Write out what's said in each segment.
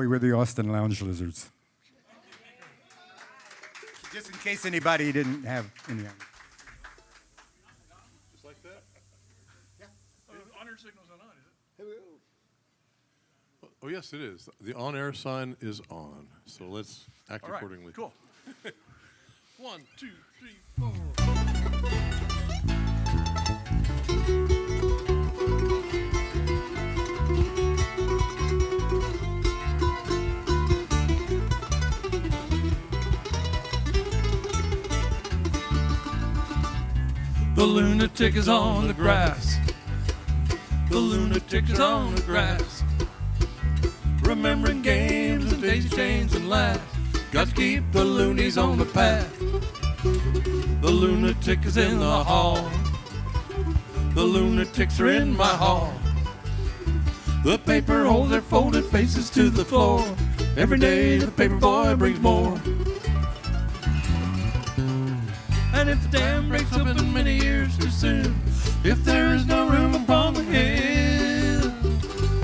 sorry, we're the Austin Lounge Lizards. Just in case anybody didn't have any idea. Just like that? Yeah. Oh, the on-air signal's not on, is it? Hello. Oh, yes, it is. The on-air sign is on. So let's act All right, accordingly. cool. 1, 2, 3, 4. The lunatic is on the grass. The lunatic is on the grass. Remembering games and daisy chains and laughs. Got to keep the loonies on the path. The lunatic is in the hall. The lunatics are in my hall. The paper holds their folded faces to the floor. Every day the paper boy brings more. And if the dam breaks open many years too soon, if there is no room upon the hill,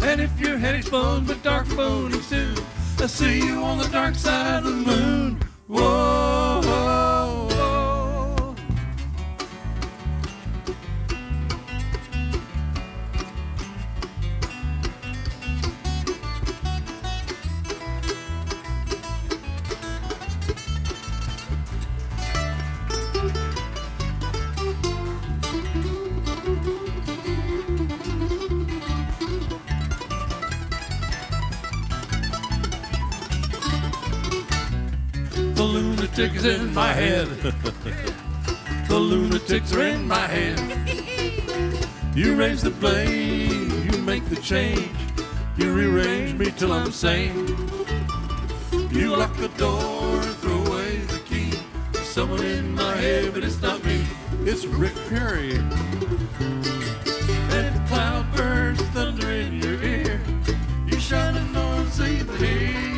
and if your head explodes but dark moaning soon, I see you on the dark side of the moon. Whoa, whoa, whoa. The lunatic is in my head. The lunatics are in my head. You raise the blade, you make the change. You rearrange me till I'm sane. You lock the door and throw away the key. There's someone in my head, but it's not me. It's Rick Perry. And if the cloud bursts thunder in your ear, you shine and no one sees but hear.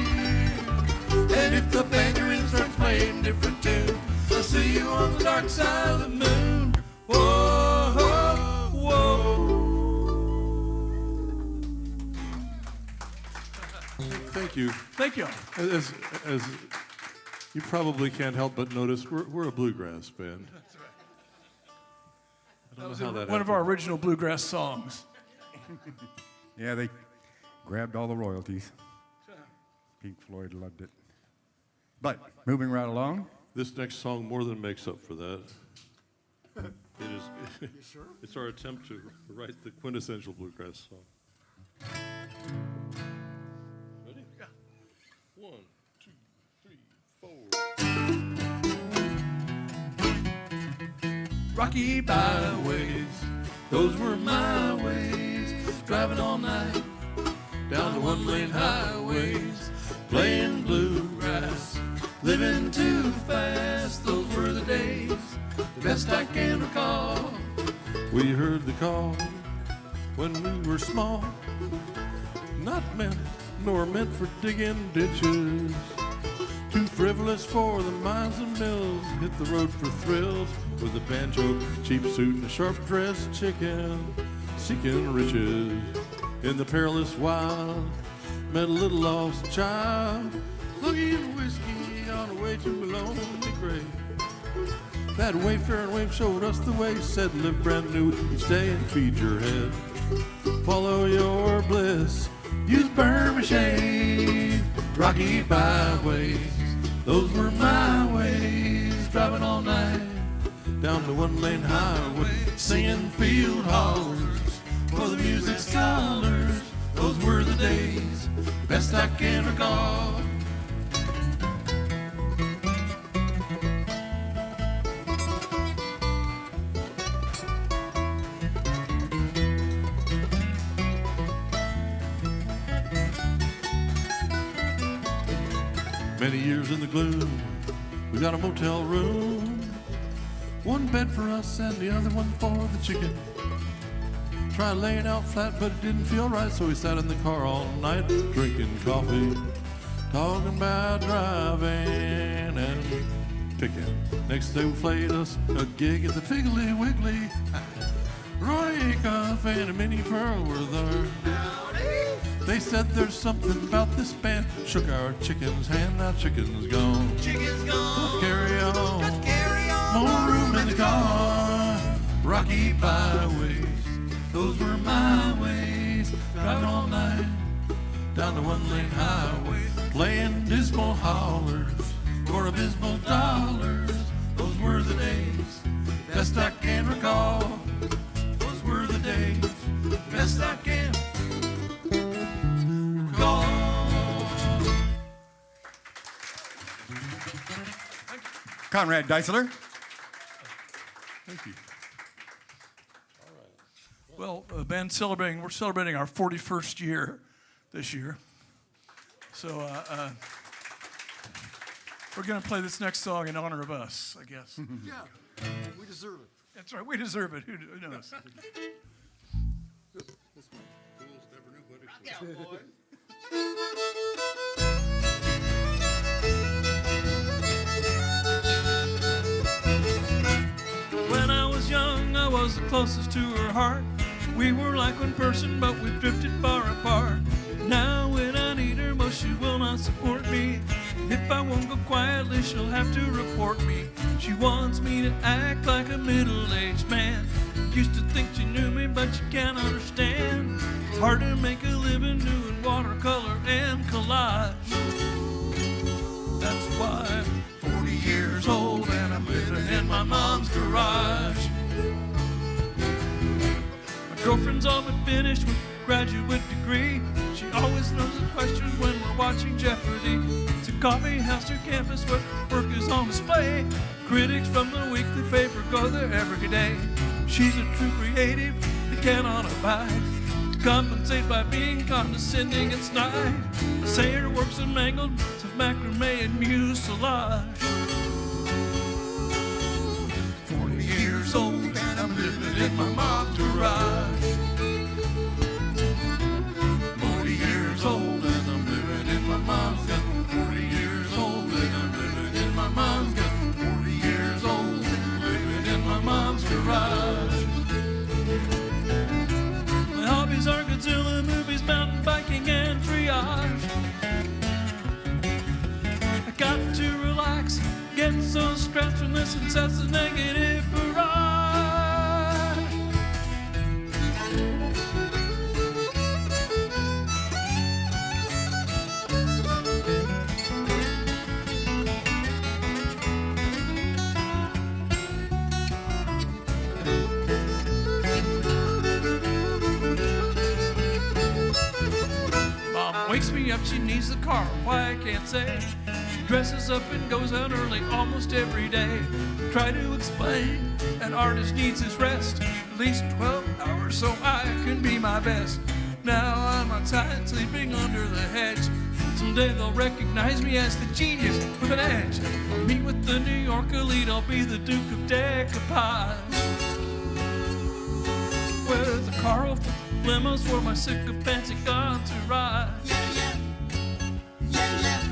And if the bangarine starts playing different tune, I see you on the dark side of the moon. Whoa, whoa, whoa. Thank you. Thank you. As you probably can't help but notice, we're a bluegrass band. That's right. I don't know how that One of our original bluegrass songs. Yeah, they grabbed all the royalties. Pink Floyd loved it. But moving right along. This next song more than makes up for that. It is. You sure? It's our attempt to write the quintessential bluegrass song. Ready? Yeah. 1, 2, 3, 4. Rocky byways, those were my ways. Driving all night down the one-lane highways, playing bluegrass, living too fast. Those were the days, the best I can recall. We heard the call when we were small, not meant nor meant for digging ditches. Too frivolous for the mines and mills, hit the road for thrills with a banjo, cheap suit, and a sharp-dressed chicken, seeking riches in the perilous wild. Met a little lost child, looking whiskey on the way to a lonely grave. That wayfaring wave showed us the way, said live brand new each day and feed your head. Follow your bliss, use Burma shade, rocky byways. Those were my ways, driving all night down the one-lane highway, singing field hollers for the music's colors. Those were the days, best I can recall. Many years in the gloom, we got a motel room. One bed for us and the other one for the chicken. Tried laying out flat, but it didn't feel right, so we sat in the car all night, drinking coffee, talking about driving and picking. Next day we played us a gig at the Piggly Wiggly. Roy Acuff and Minnie Pearl were there. They said there's something about this band shook our chicken's hand, now chicken's gone. Chicken's gone. Carry on. Got carry on. More room in the car. Rocky byways, those were my ways. Driving all night down the one-lane highway, playing dismal hollers for abysmal dollars. Those were the days, best I can recall. Those were the days, best I can recall. Conrad Deisler. Thank you. Well, band we're celebrating our 41st year this year. So we're going to play this next song in honor of us, I guess. Yeah, we deserve it. That's right, we deserve it. Who knows? When I was young, I was the closest to her heart. We were like one person, but we drifted far apart. Now when I need her most, she will not support me. If I won't go quietly, she'll have to report me. She wants me to act like a middle-aged man. Used to think she knew me, but she can't understand. It's hard to make a living doing watercolor and collage. That's why I'm 40 years old and I'm living in my mom's garage. My girlfriend's all but finished with a graduate degree. She always knows the questions when we're watching Jeopardy. It's a coffee house to campus where work is on display. Critics from the weekly paper go there every day. She's a true creative that cannot abide to compensate by being condescending and snide. Say her works are mangled bits of macrame and mucilage. 40 years old and I'm living in my mom's garage. 40 years old and I'm living in my mom's garage. 40 years old and I'm living in my mom's garage. 40 years old and living in my mom's garage. My hobbies are Godzilla movies, mountain biking, and triage. I got to relax, get so stressed from this incessant negative barrage. Mom wakes me up, she needs the car, why I can't say. She dresses up and goes out early almost every day. Try to explain, an artist needs his rest, at least 12 hours so I can be my best. Now I'm outside sleeping under the hedge. Someday they'll recognize me as the genius with an edge. I'll meet with the New York elite, I'll be the Duke of Decoupage. With a car full of limos for my sycophantic entourage.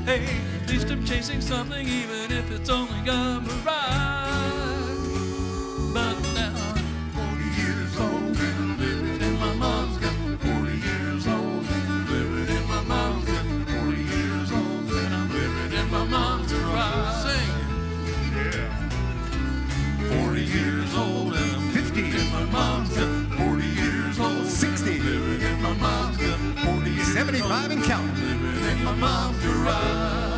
Hey, at least I'm chasing something, even if it's only a mirage. But now I'm 40 years old and living in my mom's garage. 40 years old and living in my mom's garage. 40 years old and I'm living in my mom's garage. Sing. Yeah. 40 years old and I'm 50 in my mom's garage. 40 years old, 60, living in my mom's garage. 40 years 75 and counting. living in my mom's garage.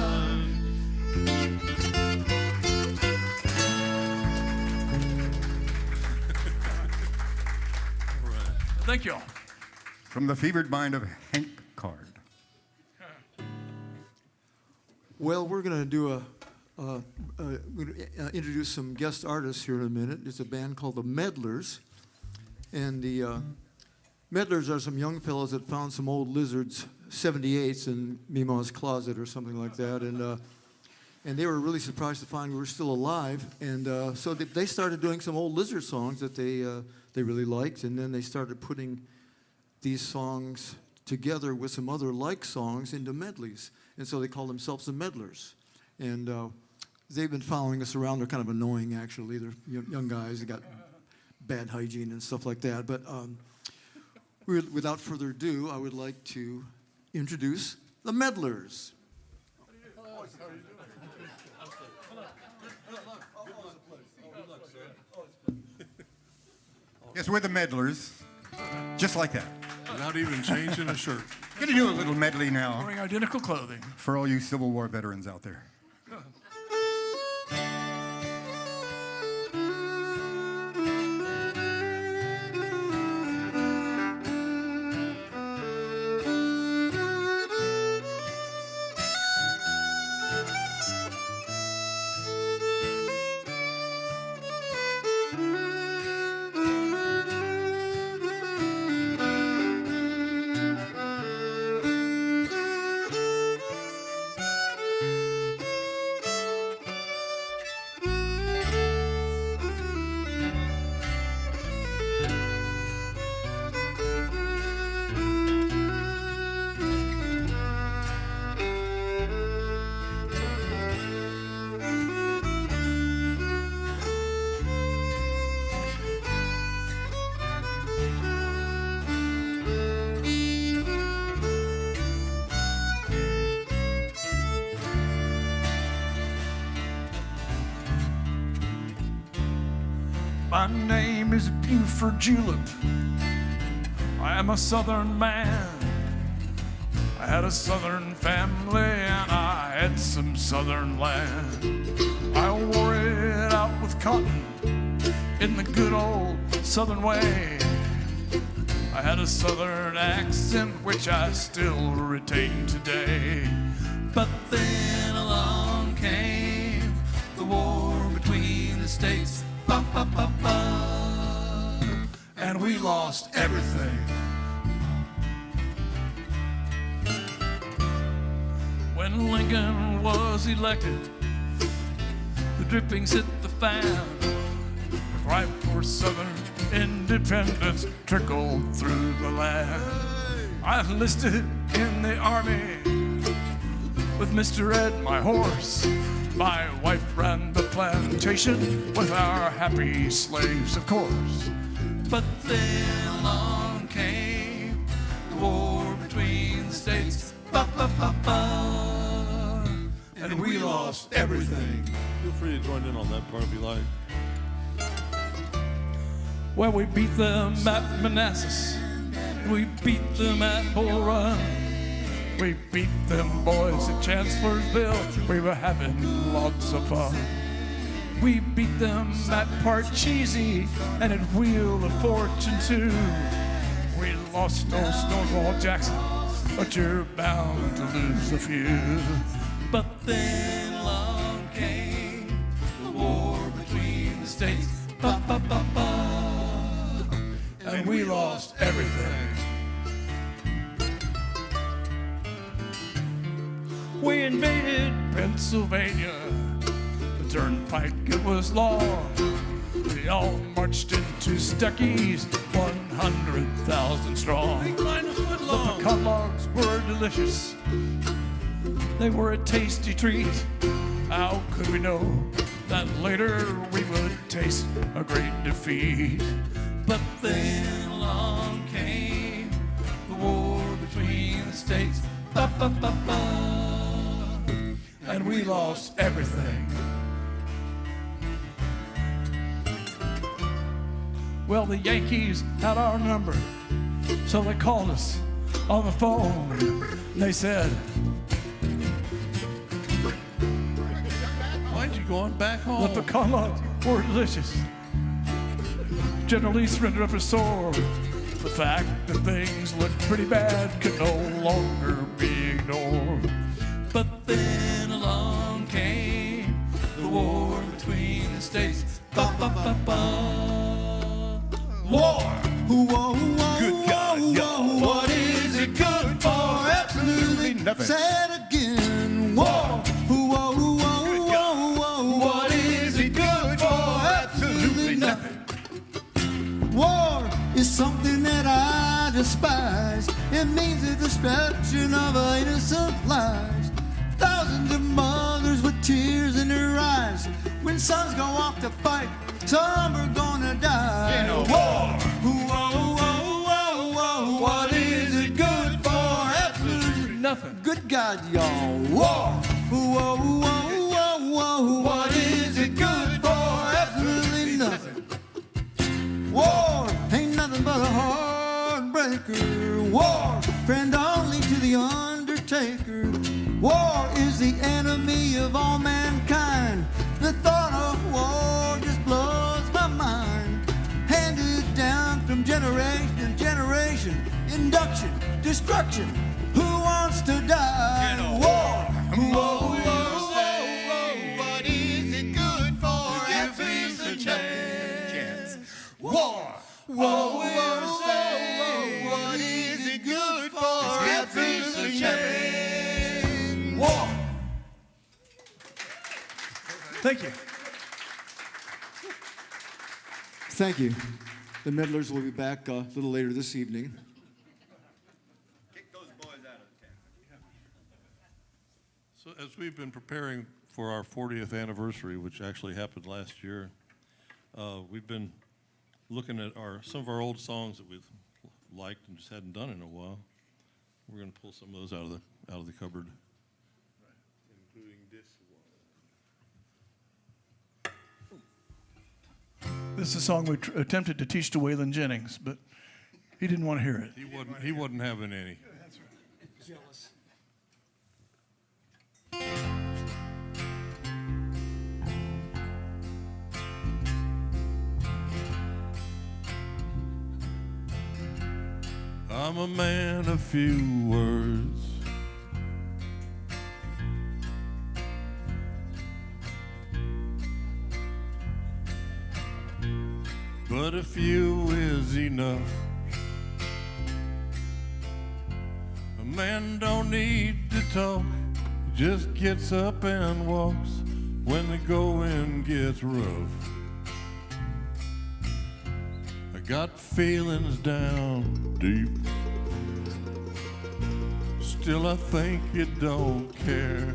Thank you all. From the fevered mind of Hank Card. Well, we're going to do introduce some guest artists here in a minute. It's a band called the Meddlers. And the Meddlers are some young fellows that found some old Lizards 78s in Mima's closet or something like that. And they were really surprised to find we were still alive. And so they started doing some old Lizard songs that they really liked. And then they started putting these songs together with some other like songs into medleys. And so they call themselves the Meddlers. And they've been following us around. They're kind of annoying, actually. They're young guys. They got bad hygiene and stuff like that. But without further ado, I would like to introduce the Meddlers. Yes, we're the meddlers. Just like that. Without even changing a shirt. Gonna do a little medley now Wearing identical clothing. for all you Civil War veterans out there. My name is Buford Julep. I am a southern man. I had a southern family and I had some southern land. I wore it out with cotton in the good old southern way. I had a southern accent which I still retain today. But then along came the war between the states. Ba, ba, ba, ba. And we lost everything. When Lincoln was elected, the drippings hit the fan. The cry for Southern independence trickled through the land. I enlisted in the army with Mr. Ed, my horse. My wife ran the plantation with our happy slaves, of course. But then along came the war between the states. Ba, ba, ba, ba. And we lost everything. Feel free to join in on that part if you like. Well, we beat them at Manassas. We beat them at Bull Run. We beat them boys at Chancellorsville. We were having lots of fun. We beat them at Parcheesi and at Wheel of Fortune too. We lost old Stonewall Jackson, but you're bound to lose a few. But then along came the war between the states. Ba, ba, ba, ba. And we lost everything. We invaded Pennsylvania. The turnpike, it was long. We all marched into Stuckey's, 100,000 strong. The pecan logs were delicious. They were a tasty treat. How could we know that later we would taste a great defeat? But then along came the war between the states. Ba, ba, ba, ba. And we lost everything. Well, the Yankees had our number, so they called us on the phone. They said, Why'd you go on back home? the pecan logs were delicious. General Lee surrendered up his sword. The fact that things looked pretty bad could no longer be ignored. But then along came the war between the states. Ba, ba, ba, ba. War! Whoa, whoa, Good God, y'all. what is it good for? Absolutely nothing. Say it again. War! Whoa, whoa, whoa, what is it good for? Absolutely nothing. War is something that I despise. It means the destruction of innocent lives. Thousands of mothers with tears in their eyes. When sons go off to fight, some are gonna die. In a war. Whoa, whoa, whoa, what is it good for? Absolutely Nothing. good God, y'all. War. Whoa, whoa, whoa, whoa. What is it good for? Absolutely nothing. War ain't nothing but a heartbreaker. War, friend only to the undertaker. War is the enemy of all mankind. The thought of war just blows my mind. Handed down from generation to generation. Induction, destruction. Who wants to die? War. Whoa, whoa, whoa, whoa. What is it good for? Give peace a chance. War. Whoa, whoa, whoa. What is it good for? Give peace a chance. War. Thank you. Thank you. The Meddlers will be back a little later this evening. Kick those boys out of the tent. So as we've been preparing for our 40th anniversary, which actually happened last year, we've been looking at some of our old songs that we've liked and just hadn't done in a while. We're going to pull some of those out of the cupboard. Including this one. This is a song we attempted to teach to Waylon Jennings, but he didn't want to hear it. He wasn't having any. That's right. Jealous. I'm a man of few words. But a few is enough. A man don't need to talk. He just gets up and walks when the going gets rough. I got feelings down deep. Still I think you don't care.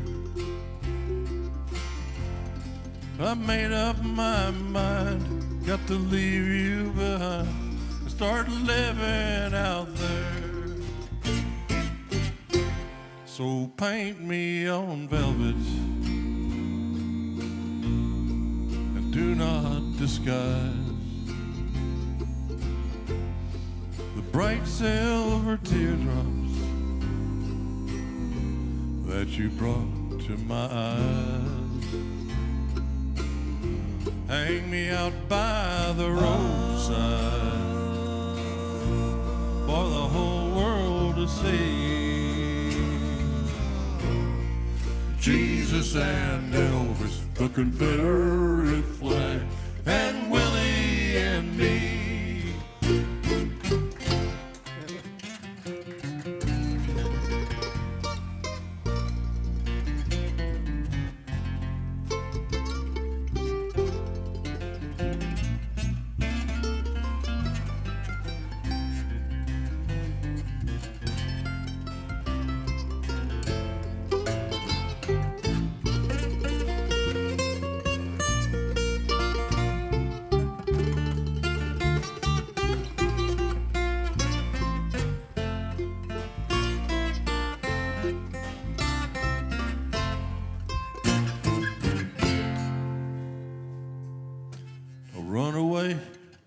I made up my mind, got to leave you behind and start living out there. So paint me on velvet and do not disguise the bright silver teardrops that you brought to my eyes. Hang me out by the roadside for the whole world to see. Jesus and Elvis, the Confederate flag, and Willie and me.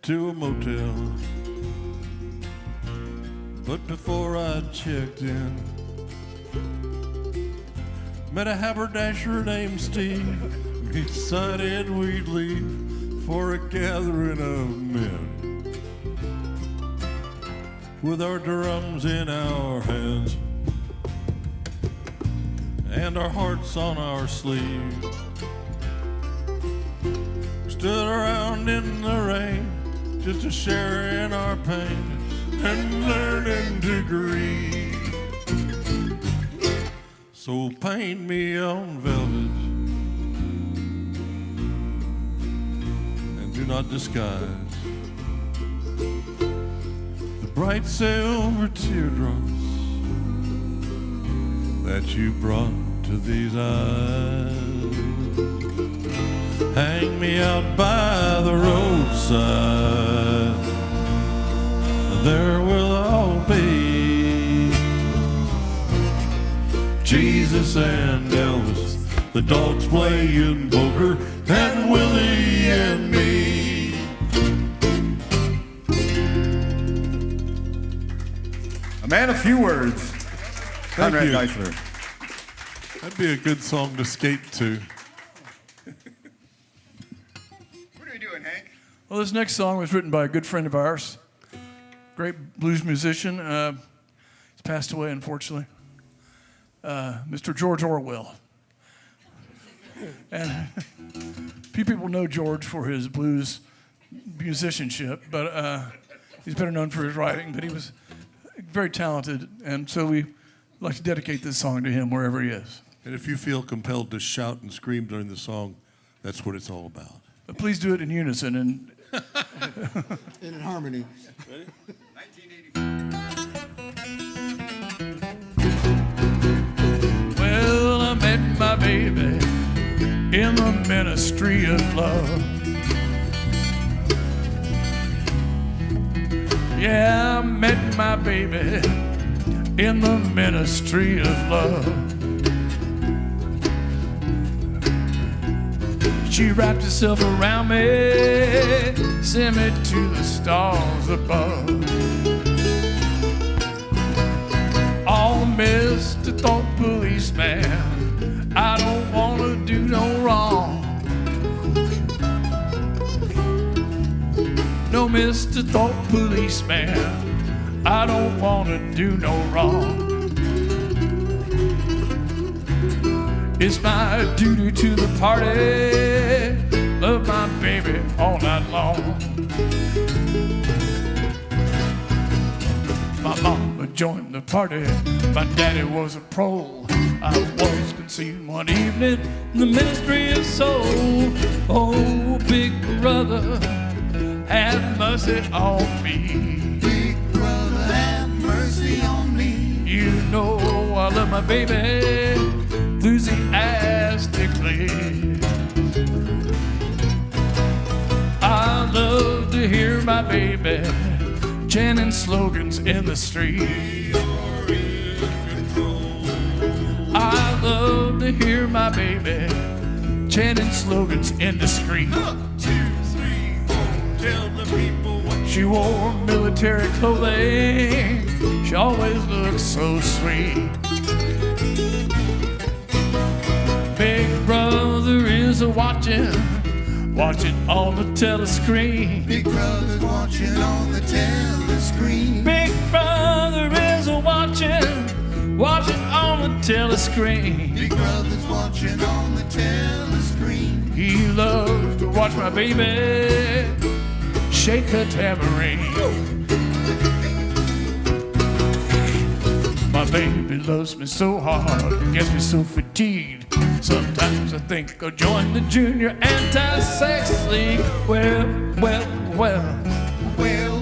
To a motel, but before I checked in, met a haberdasher named Steve. He decided we'd leave for a gathering of men, with our drums in our hands and our hearts on our sleeves. Stood around in the rain just to share in our pain and learning to grieve. So paint me on velvet and do not disguise the bright silver teardrops that you brought to these eyes. Hang me out by the roadside, there will all be Jesus and Elvis, the dogs playing poker, and Willie and me. A man of few words. Thank Conrad you. Geisler. That'd be a good song to skate to. What are you doing, Hank? Well, this next song was written by a good friend of ours, great blues musician. He's passed away, unfortunately. Mr. George Orwell. And few people know George for his blues musicianship, but he's better known for his writing. But he was very talented, and so we like to dedicate this song to him wherever he is. And if you feel compelled to shout and scream during the song, that's what it's all about. But please do it in unison and And in harmony. Ready? 1980. well, I met my baby in the ministry of love. Yeah, I met my baby in the ministry of love. She wrapped herself around me, sent me to the stars above. All Mr. Thought policeman, I don't want to do no wrong. No, Mr. Thought policeman, I don't want to do no wrong. It's my duty to the party, love my baby all night long. My mama joined the party, my daddy was a pro. I was conceived one evening in the ministry of soul. Oh, big brother, have mercy on me. Big brother, have mercy on me. You know I love my baby enthusiastically. I love to hear my baby chanting slogans in the street. I love to hear my baby chanting slogans in the street. 1, 2, 3, 4, tell the people what She wore military clothing. She always looked so sweet. Big brother is a watching on the telescreen. Big brother's watching on the telescreen. Big brother is a watching on the telescreen. Big brother's watching on the telescreen. He loves to watch my baby shake her tambourine. My baby loves me so hard, gets me so fatigued. Sometimes I think I'll join the Junior Anti-Sex League. Well. Well, well, well.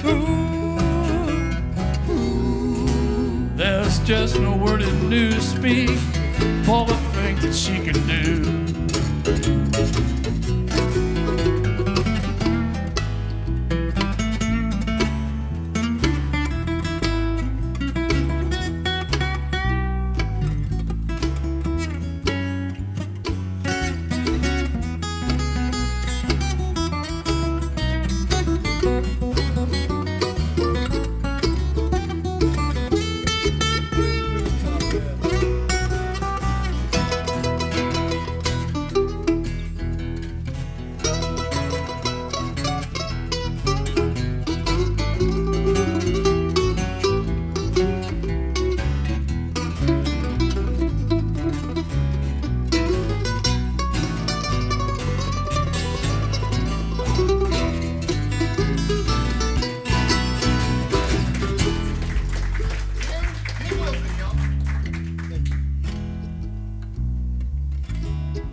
Ooh. There's just no word in newspeak for the things that she can do.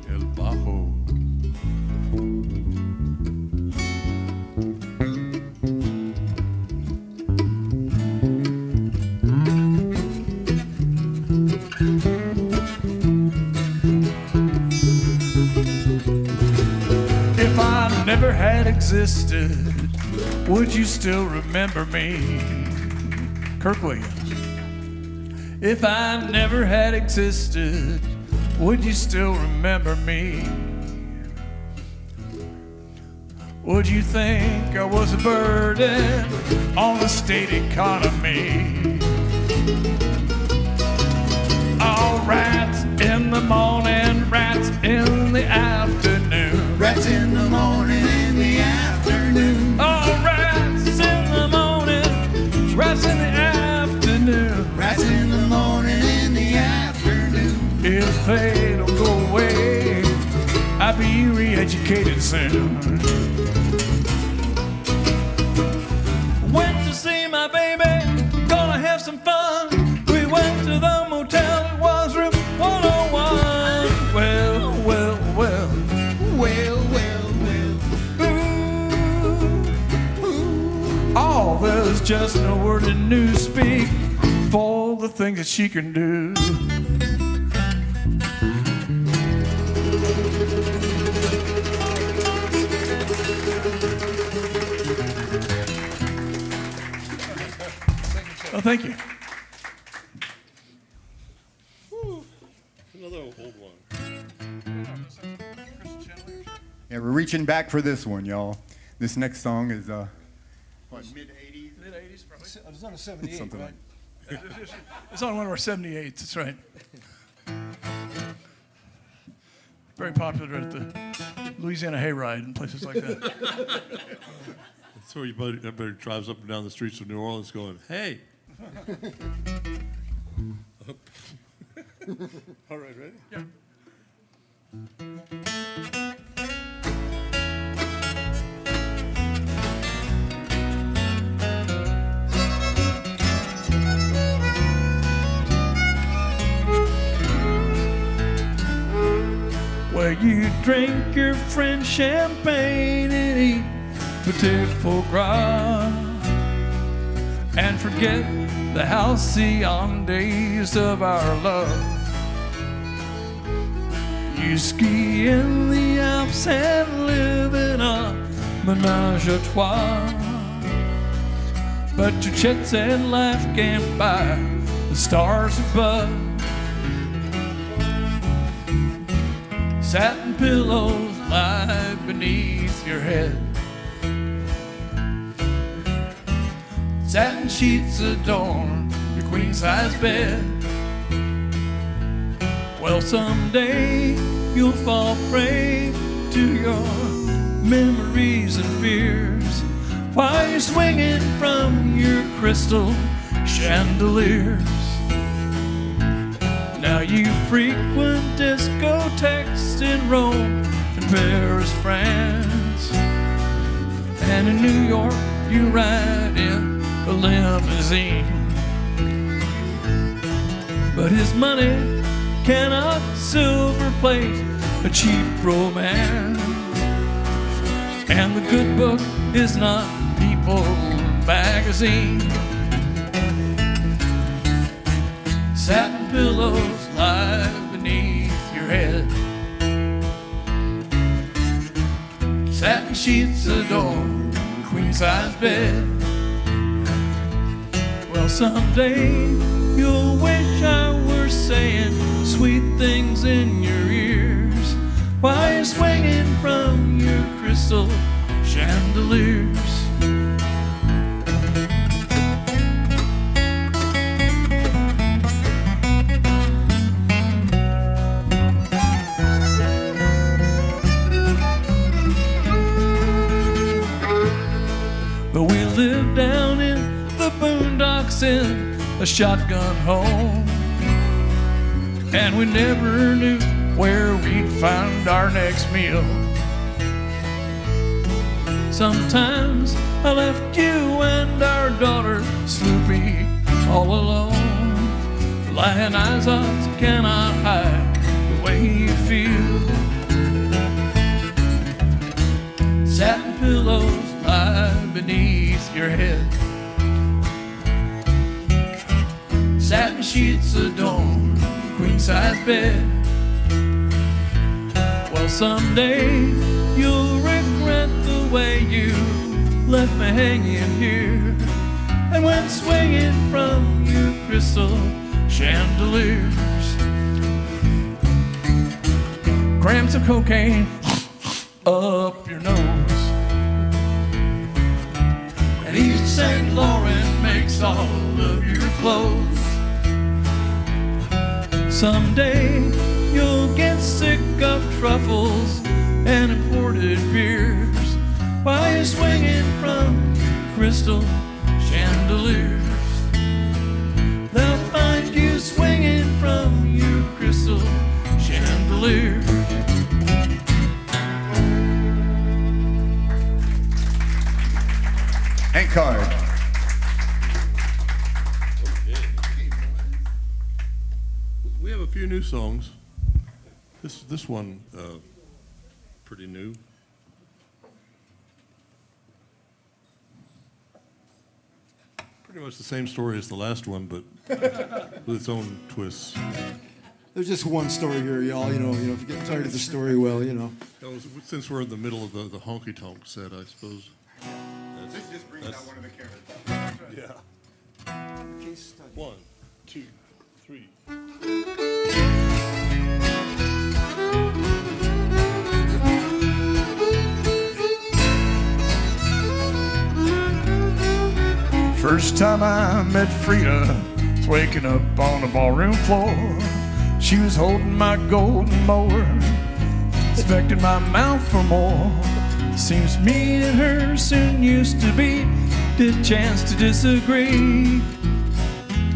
El Bajo. If I never had existed, would you still remember me? Kirk Williams. If I never had existed, would you still remember me? Would you think I was a burden on the state economy? Oh, rats in the morning, rats in the afternoon. Rats in the morning, in the afternoon. Oh, rats in the morning, rats in the afternoon. Rats in the morning, in the afternoon. If they don't go away, I'll be re-educated soon. Went to see my baby, gonna have some fun. We went to the motel, it was room 101. Well, well, well. Well, well, well. Ooh. Oh, there's just no word in newspeak for the things that she can do. Oh, thank you. Another old one. Yeah, we're reaching back for this one, y'all. This next song is what, mid-'80s? Mid-'80s, probably. It's on a 78, Something right? It's on one of our 78s, that's right. Very popular at the Louisiana Hayride and places like that. That's where everybody drives up and down the streets of New Orleans going, hey. All right, ready? Yeah. Where you drink your friend's champagne and eat petit foie gras and forget the halcyon days of our love. You ski in the Alps and live in a menage a trois, but your jet set life can't buy the stars above. Satin pillows lie beneath your head. Satin sheets adorn your queen-size bed. Well, someday you'll fall prey to your memories and fears while you're swinging from your crystal chandeliers. Now you frequent discotheques in Rome and Paris, France, and in New York you ride in a limousine. But his money cannot silver plate a cheap romance, and the good book is not People magazine. Satin pillows lie beneath your head. Satin sheets adorn your queen-size bed. Well, someday you'll wish I were saying sweet things in your ears while you're swinging from your crystal chandeliers. But we live down in the boondocks in a shotgun home, and we never knew where we'd find our next meal. Sometimes I left you and our daughter Sloopy all alone. Lying eyes odds cannot hide the way you feel. Satin pillows lie beneath your head. Satin sheets adorn your queen-size bed. Well, someday you'll regret the way you left me hanging here, and went swinging from your crystal chandeliers. Cramps of cocaine up your nose. And East St. Laurent makes all of your clothes. Someday you'll get sick of truffles and imported beers while you're swinging from crystal chandeliers. They'll find you swinging from your crystal chandelier. Hank Card. We have a few new songs. This one, pretty new. Pretty much the same story as the last one, but with its own twists. There's just one story here, y'all. You know, if you get tired of the story, well, you know. Since we're in the middle of the honky-tonk set, I suppose. This just brings out one of the characters. Yeah. Case study. 1, 2, 3. First time I met Freida, was waking up on the ballroom floor. She was holding my golden mower, expecting my mouth for more. Seems me and her soon used to be, did chance to disagree.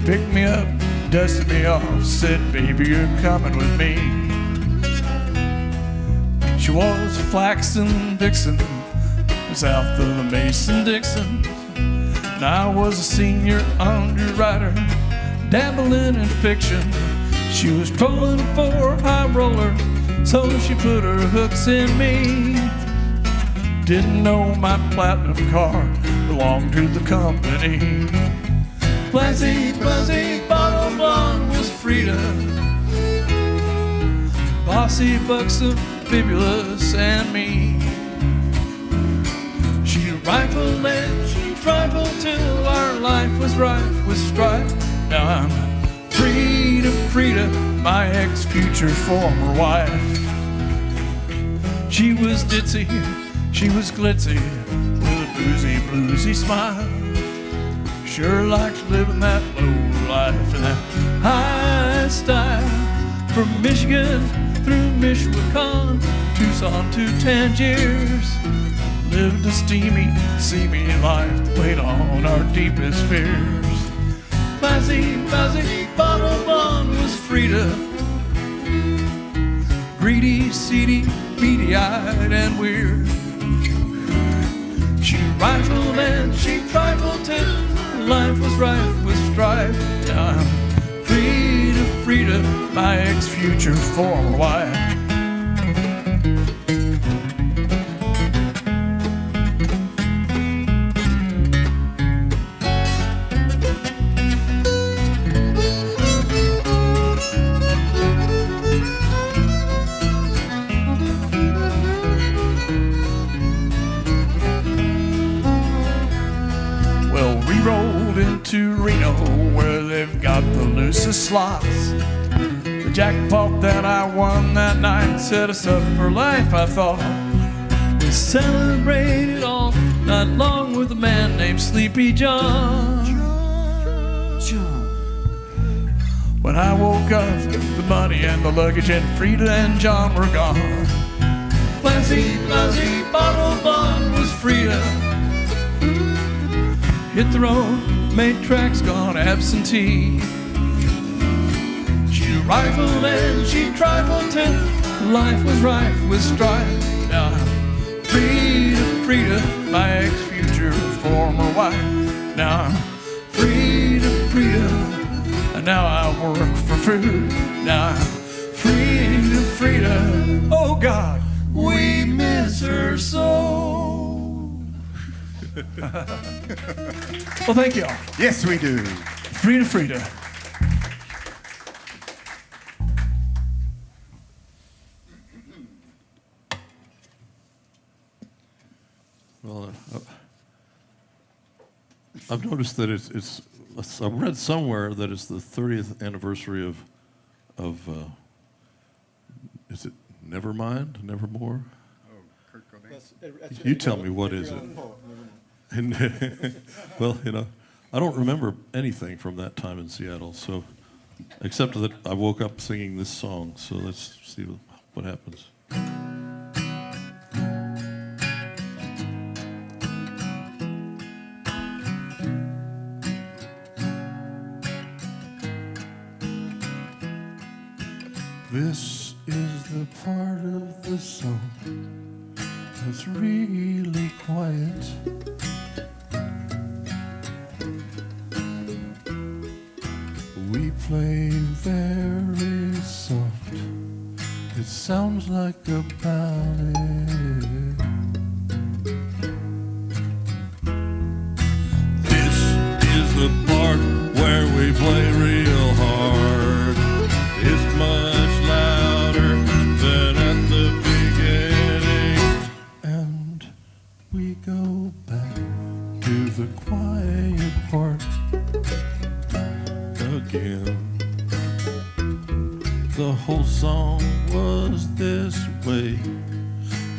Picked me up, dusted me off, said, baby, you're coming with me. She was a flaxen vixen, south of the Mason-Dixon. And I was a senior underwriter, dabbling in fiction. She was trolling for a high roller, so she put her hooks in me. Didn't know my platinum car belonged to the company. Blasey, buzzy, bottle blonde was Freida. Bossy buxom, bibulous, and me. She rifled and she trifled till our life was rife with strife. Now I'm Freida, my ex-future former wife. She was ditzy, she was glitzy, with a boozy, bluesy smile. Sure liked living that low life in that high style. From Michigan through Michoacan, Tucson to Tangiers. Lived a steamy, seamy life that played on our deepest fears. Classy, bottle blonde was Freida. Greedy, seedy, beady-eyed and weird. She rifled and she trifled till life was rife with strife. Now I'm Freida, my ex-future former wife. To Reno, where they've got the loosest slots. The jackpot that I won that night set us up for life, I thought. We celebrated all night long with a man named Sleepy John. When I woke up, the money and the luggage and Freida and John were gone. Classy, lousy, bottle blonde was Freida. Hit the road, made tracks, gone absentee. She rifled and she trifled till life was rife with strife. Now I'm Freida, my ex-future former wife. Now I'm Freida, and now I work for food. Now I'm Freida, oh God, we miss her so. Well, thank you all. Yes, we do. Freida. Well, I've noticed that it's I read somewhere that it's the 30th anniversary of is it Never Mind, Nevermore. Oh, Kurt Cobain. You tell me, what is it? And well, I don't remember anything from that time in Seattle, so except that I woke up singing this song. So let's see what happens. This is the part of the song that's really quiet. We play very soft. It sounds like a ballad. This is the part where we play real hard. It's much louder than at the beginning. And we go back to the quiet part again. The whole song was this way.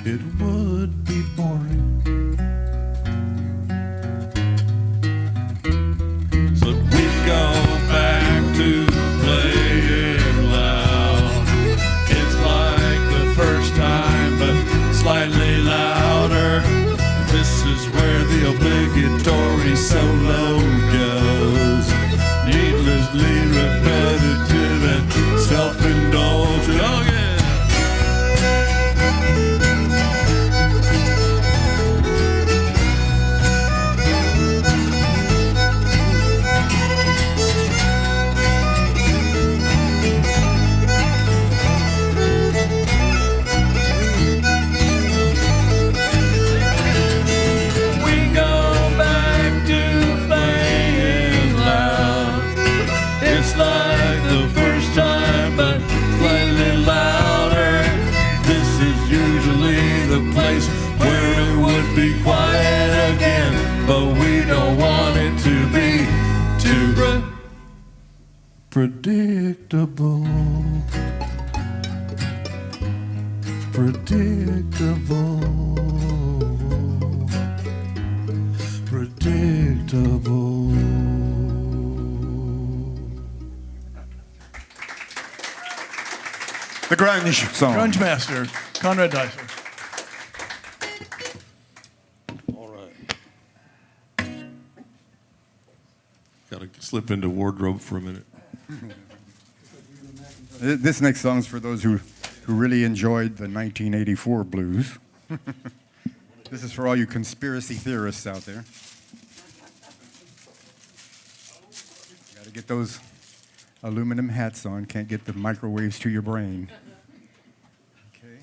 It would be boring. So we go back to playing loud. It's like the first time, but slightly louder. This is where the obligatory solo goes. Needlessly repetitive and self-indulgent. Oh yeah. We go back to playing loud. It's like the first time, but slightly louder. This is usually the place where it would be quiet again, but we don't want it to be too predictable. Predictable. Predictable. The Grunge song. Grunge master, Conrad Dyser. All right. Got to slip into wardrobe for a minute. This next song is for those who really enjoyed the 1984 blues. This is for all you conspiracy theorists out there. Got to get those aluminum hats on. Can't get the microwaves to your brain. Okay.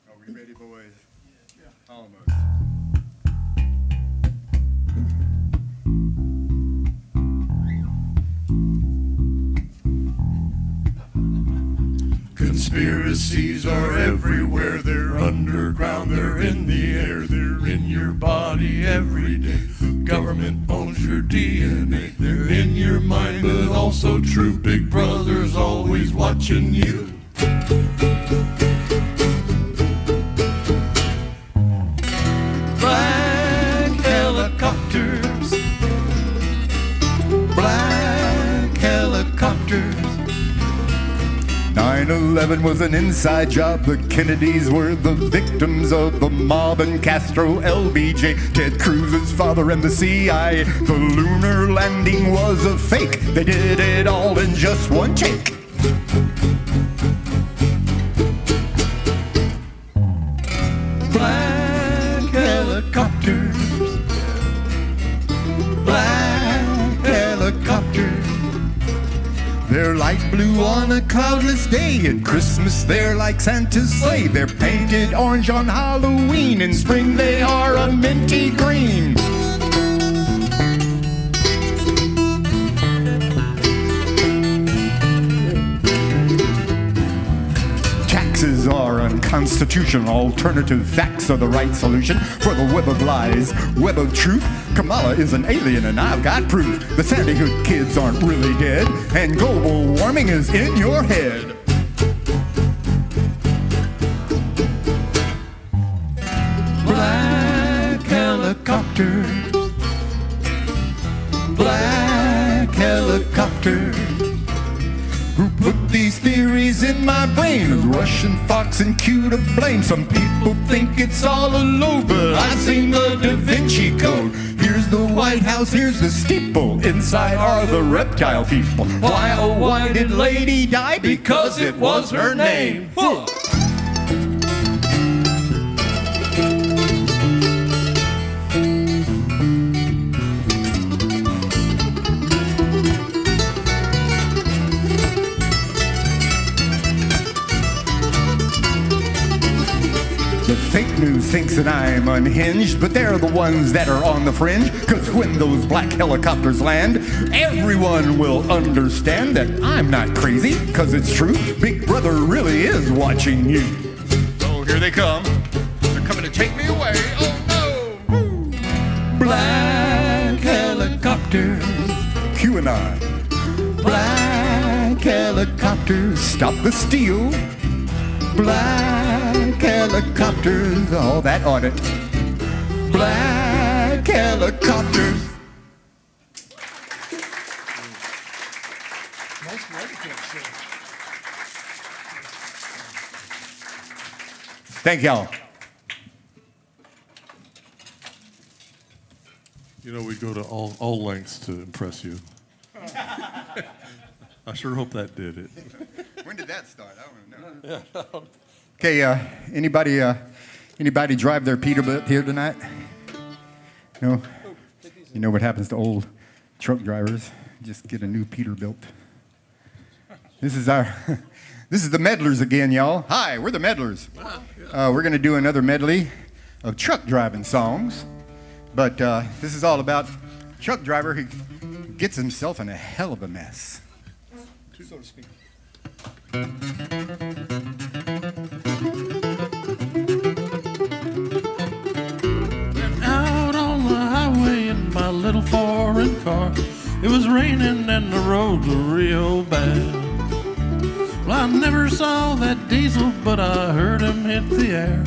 Are we ready, boys? Yeah. Almost. Conspiracies are everywhere. They're underground, they're in the air, they're in your body every day. Government owns your DNA. They're in your mind, but also true. Big Brother's always watching you. Black helicopters, black helicopters. 9/11 was an inside job. The Kennedys were the victims of the mob and Castro, LBJ, Ted Cruz's father and the CIA. The lunar landing was a fake. They did it all in just one take. Black helicopters, black helicopters. They're light blue on a cloudless day. At Christmas they're like Santa's sleigh. They're painted orange on Halloween. In spring they are a minty green. Taxes are unconstitutional. Constitution. Alternative facts are the right solution for the web of lies, web of truth. Kamala is an alien and I've got proof. The Sandy Hook kids aren't really dead, and global warming is in your head. Black helicopters, black helicopters. Who put these theories in my brain? Russian Fox and Q to blame. Some people think it's all a load, but I've seen the Da Vinci Code. Here's the White House, here's the steeple. Inside are the reptile people. Why, oh, why did Lady die? Because it was her name. Huh. The fake news thinks that I'm unhinged, but they're the ones that are on the fringe. Cause when those black helicopters land, everyone will understand that I'm not crazy, cause it's true. Big Brother really is watching you. So here they come. They're coming to take me away. Oh no! Woo. Black helicopters, QAnon. Black helicopters, stop the steal. Black helicopters, all that audit. Black helicopters. Nice writing, Thank y'all. You know, we go to all lengths to impress you. I sure hope that did it. When did that start? I don't know. Okay, anybody drive their Peterbilt here tonight? No? You know what happens to old truck drivers? Just get a new Peterbilt. This is the Meddlers again, y'all. Hi, we're the Meddlers. We're going to do another medley of truck driving songs. But this is all about a truck driver who gets himself in a hell of a mess. so to speak. Out on the highway in my little foreign car, it was raining and the roads were real bad. Well, I never saw that diesel, but I heard him hit the air.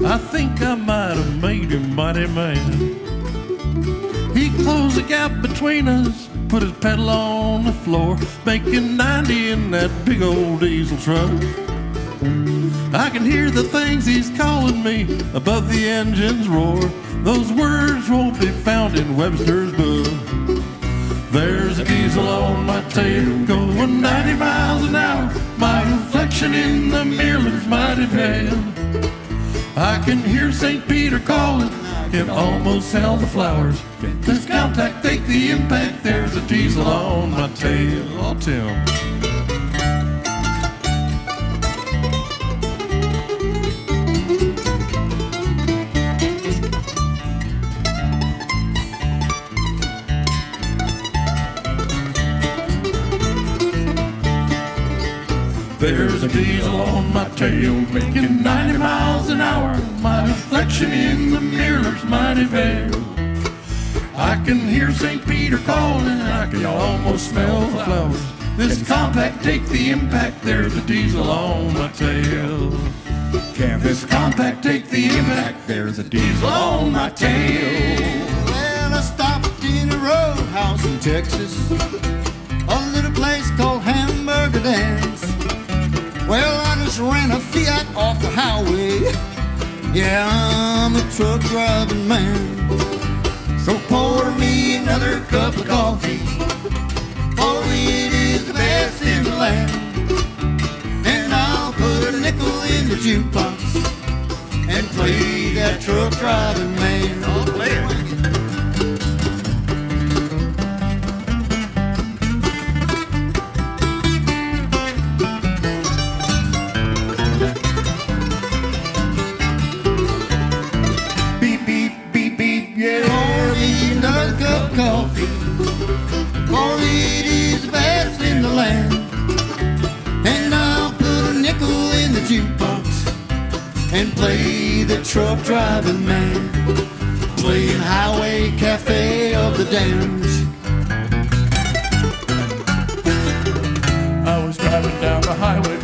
I think I might have made him mighty mad. He closed the gap between us, put his pedal on the floor, making 90 in that big old diesel truck. I can hear the things he's calling me above the engine's roar. Those words won't be found in Webster's book. There's a diesel on my tail going 90 miles an hour. My reflection in the mirror's mighty pale. I can hear St. Peter calling, can almost smell the flowers. This contact, take the impact, there's a diesel on my tail. Oh, Tim. There's a diesel on my tail, making 90 miles an hour. My reflection in the mirror's mighty pale. I can hear St. Peter calling, I can almost smell the flowers. This compact, take the impact, there's a diesel on my tail. Can this compact take the impact, there's a diesel on my tail. Well, I stopped in a roadhouse in Texas, a little place called Hamburger Dance. Well, I just ran a Fiat off the highway. Yeah, I'm a truck driving man. So pour me another cup of coffee, for it is the best in the land. And I'll put a nickel in the jukebox and play that truck driving man. Oh, play it. Coffee, for it is the best in the land. And I'll put a nickel in the jukebox and driving man, playing Highway Cafe of the Dams. I was driving down the highway,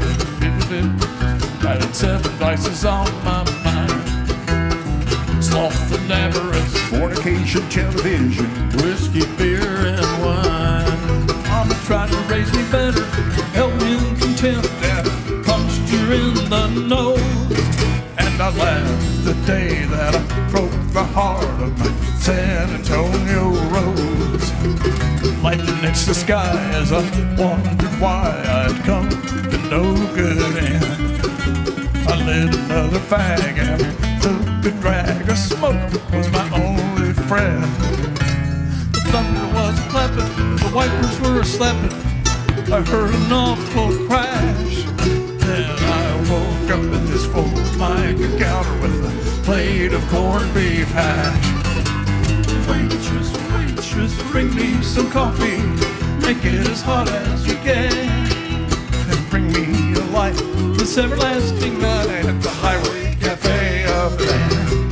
riding 7 vices on my mind. Sloth and avarice, Fornication, television, Whiskey, beer, and wine. Mama tried to raise me better, held me in contempt, and punched her in the nose. And I laughed the day that I broke the heart of my San Antonio rose. Lightning hits the sky as I wondered why I'd come to no good end. I lit another fag and took a drag of smoke was my only friend. The thunder was clapping, the wipers were slapping. I heard an awful crash. Then I woke up in this full mic encounter with a plate of corned beef hash. Waitress, waitress, bring me some coffee. Make it as hot as you can. And bring me a light this everlasting night at the Highway Cafe of the Land.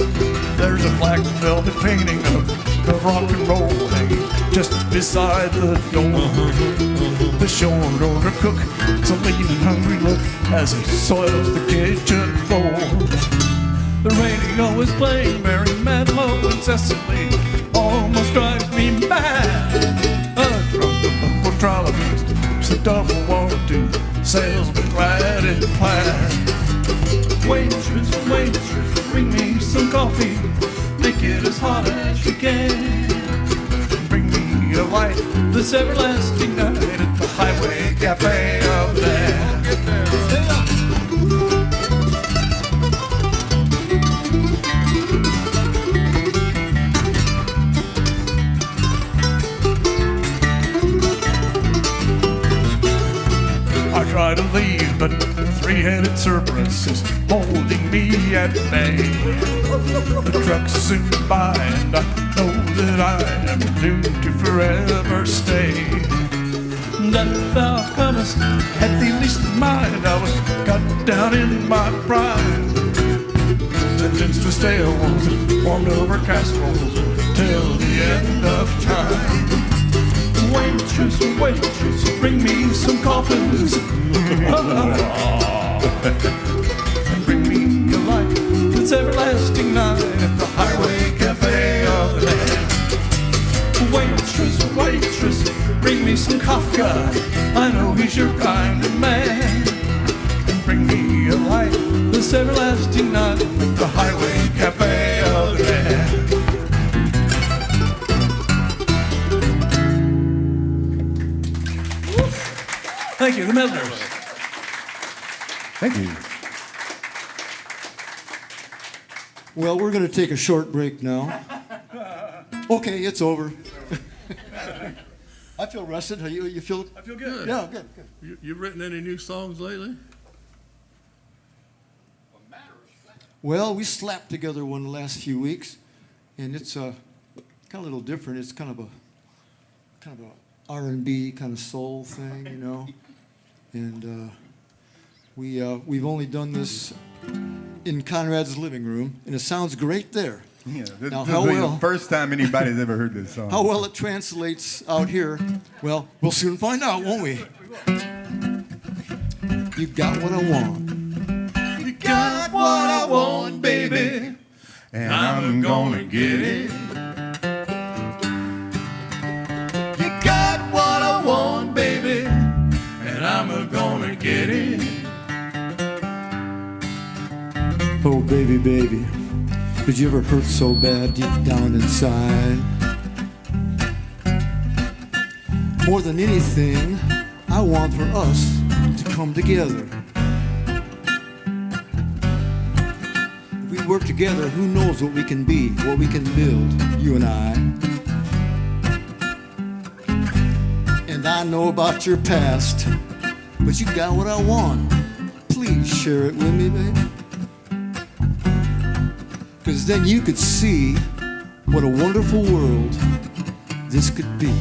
There's a black velvet painting of rock and roll hanging just beside the door. The short order cook, so lean and hungry look as he soils the kitchen floor. The radio is playing Mary Manilow incessantly, almost drives me mad. A drunk local trollopist, the double won't do, salesman clad in plaid. Waitress, waitress, bring me some coffee, make it as hot as you can. Bring me a light this everlasting night at the Highway Cafe of the Land. I try to leave, but three-headed Cerberus is holding me at bay. The truck's soon by, and I know that I am doomed to forever stay. That thou comest, at the least of mind, I was cut down in my pride. Sentenced to stale ones and warmed over casseroles till the end of time. Waitress, waitress, bring me some coffins. And bring me a light this everlasting night at the Highway Cafe of the Land. Waitress, waitress, bring me some Kafka. I know he's your kind of man. And bring me a light this everlasting night at the Highway Cafe of the Land. Thank you, the Meddlers. Thank you. Well, we're going to take a short break now. Okay, it's over. I feel rested. You feel? I feel good. Yeah, good. You've written any new songs lately? Well, we slapped together one the last few weeks, and it's kind of a little different. It's kind of a R&B kind of soul thing, you know. And we've only done this in Conrad's living room, and it sounds great there. Yeah, this Now, is how well- the first time anybody's ever heard this song. How well it translates out here, well, we'll soon find out, won't we? You got what I want. You got what I want, baby, And I'm gonna get it. You got what I want, baby, and I'm gonna get it. Oh, baby, baby, did you ever hurt so bad deep down inside? More than anything, I want for us to come together. If we work together, who knows what we can be, what we can build, you and I. And I know about your past, but you got what I want. Please share it with me, baby. Because then you could see what a wonderful world this could be.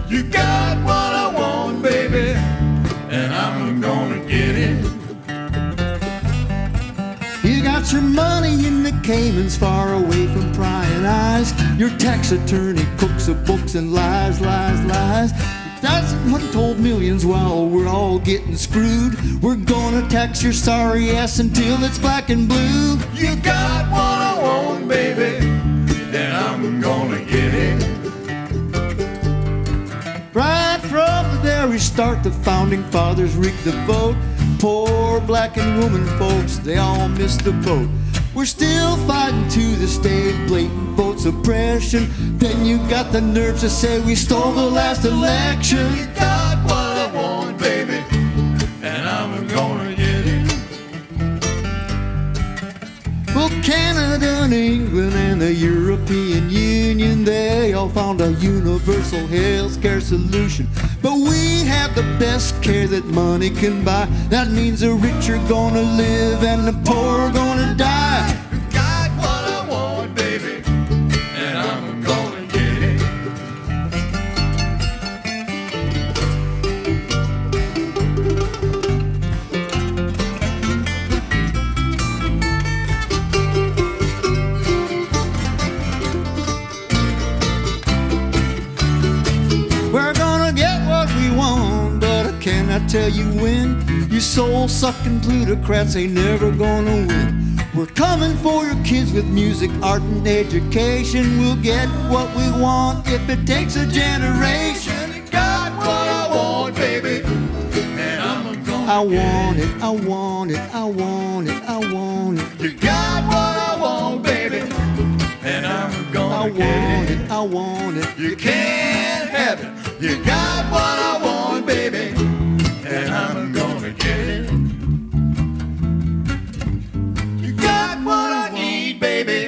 You got what I want, baby, and I'm gonna get it. got your money in the Caymans, far away from prying eyes. Your tax attorney cooks of books and lies, lies, lies. Doesn't untold millions while we're all getting screwed. We're gonna tax your sorry ass until it's black and blue. You got what I want, baby, and I'm gonna get it. Right from the very start, the founding fathers rigged the vote. Poor black and woman folks, they all missed the boat. We're still fighting to this day, blatant vote suppression. Then you got the nerve to say we stole the last election. You got what I want, baby, and I'm gonna get it. Well, Canada and England and the European Union, they all found a universal health care solution. But we have the best care that money can buy. That means the rich are gonna live and the poor are gonna die. You got what I want, baby, and I'm gonna get it. We're gonna get what we want, but I cannot tell you when. You soul-sucking plutocrats ain't never gonna win. We're coming for your kids with music, art, and education. We'll get what we want if it takes a generation. You got what I want, baby, and I'm gonna I want it, I want it, I want it, I want it. You got what I want, baby, and I'm I gonna want get it, I want it. You can't have it. You got what I want, baby, and I'm gonna get it. You got what I need, baby,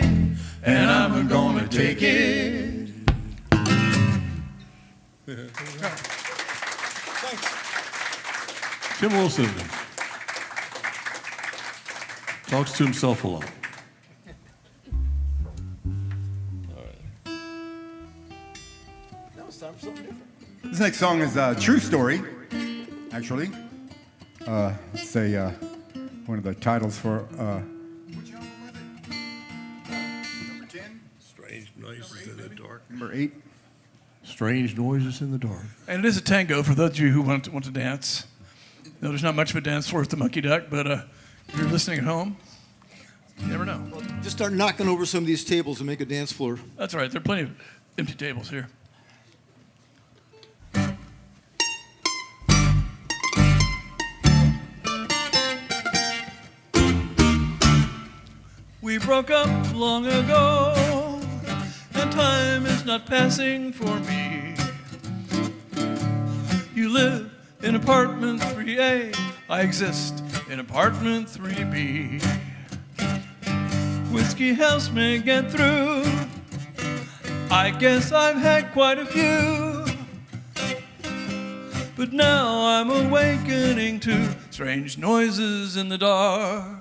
and I'm gonna take it. Tim Wilson talks to himself a lot. Now it's time for something different. This next song is a true story, actually. Let's say one of the titles for. Which album was it? Number 10? Strange noises in the dark. Number 8? Strange noises in the dark. And it is a tango for those of you who want to dance. No, there's not much of a dance floor at the Mucky Duck, but if you're listening at home, you never know. Well, just start knocking over some of these tables and make a dance floor. That's all right. There are plenty of empty tables here. We broke up long ago, and time is not passing for me. You live in apartment 3A, I exist in apartment 3B. Whiskey helps me get through, I guess I've had quite a few. But now I'm awakening to strange noises in the dark.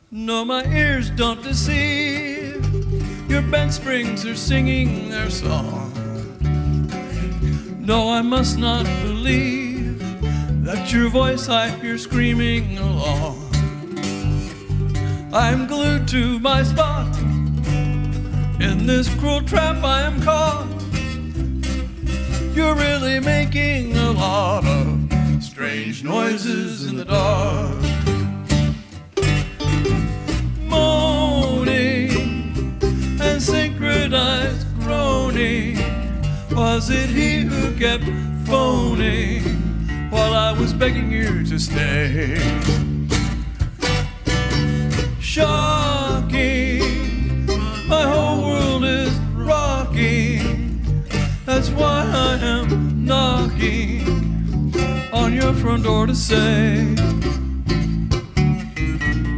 No, my ears don't deceive. Your bed springs are singing their song. No, I must not believe that your voice I hear screaming along. I'm glued to my spot. In this cruel trap I am caught. You're really making a lot of strange noises in the dark. Moaning and synchronized groaning. Was it he who kept phoning while I was begging you to stay? Shocking, my whole world is rocking. That's why I am knocking on your front door to say,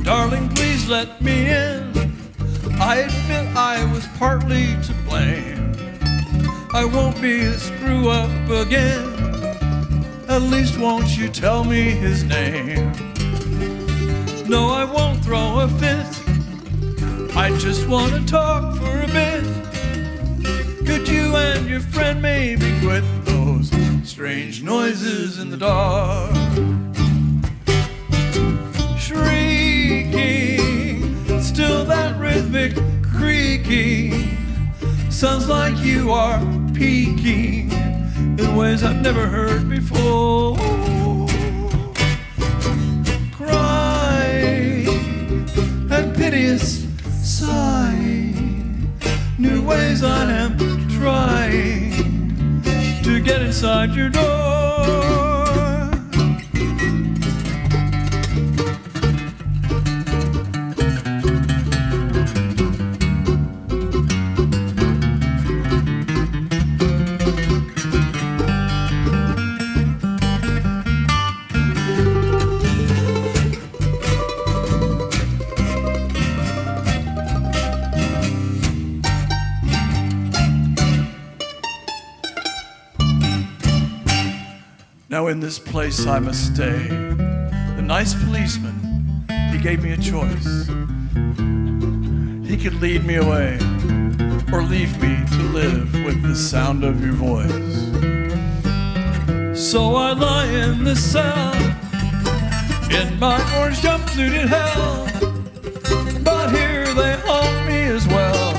darling, please let me in. I admit I was partly to blame. I won't be a screw up again. At least won't you tell me his name? No, I won't throw a fit. I just want to talk for a bit. Could you and your friend maybe quit those strange noises in the dark? Shriek rhythmic creaking. Sounds like you are peaking in ways I've never heard before. Crying and piteous sighing, new ways I am trying to get inside your door. Now in this place I must stay. The nice policeman, he gave me a choice. He could lead me away or leave me to live with the sound of your voice. So I lie in this cell in my orange jumpsuit in hell, but here they haunt me as well.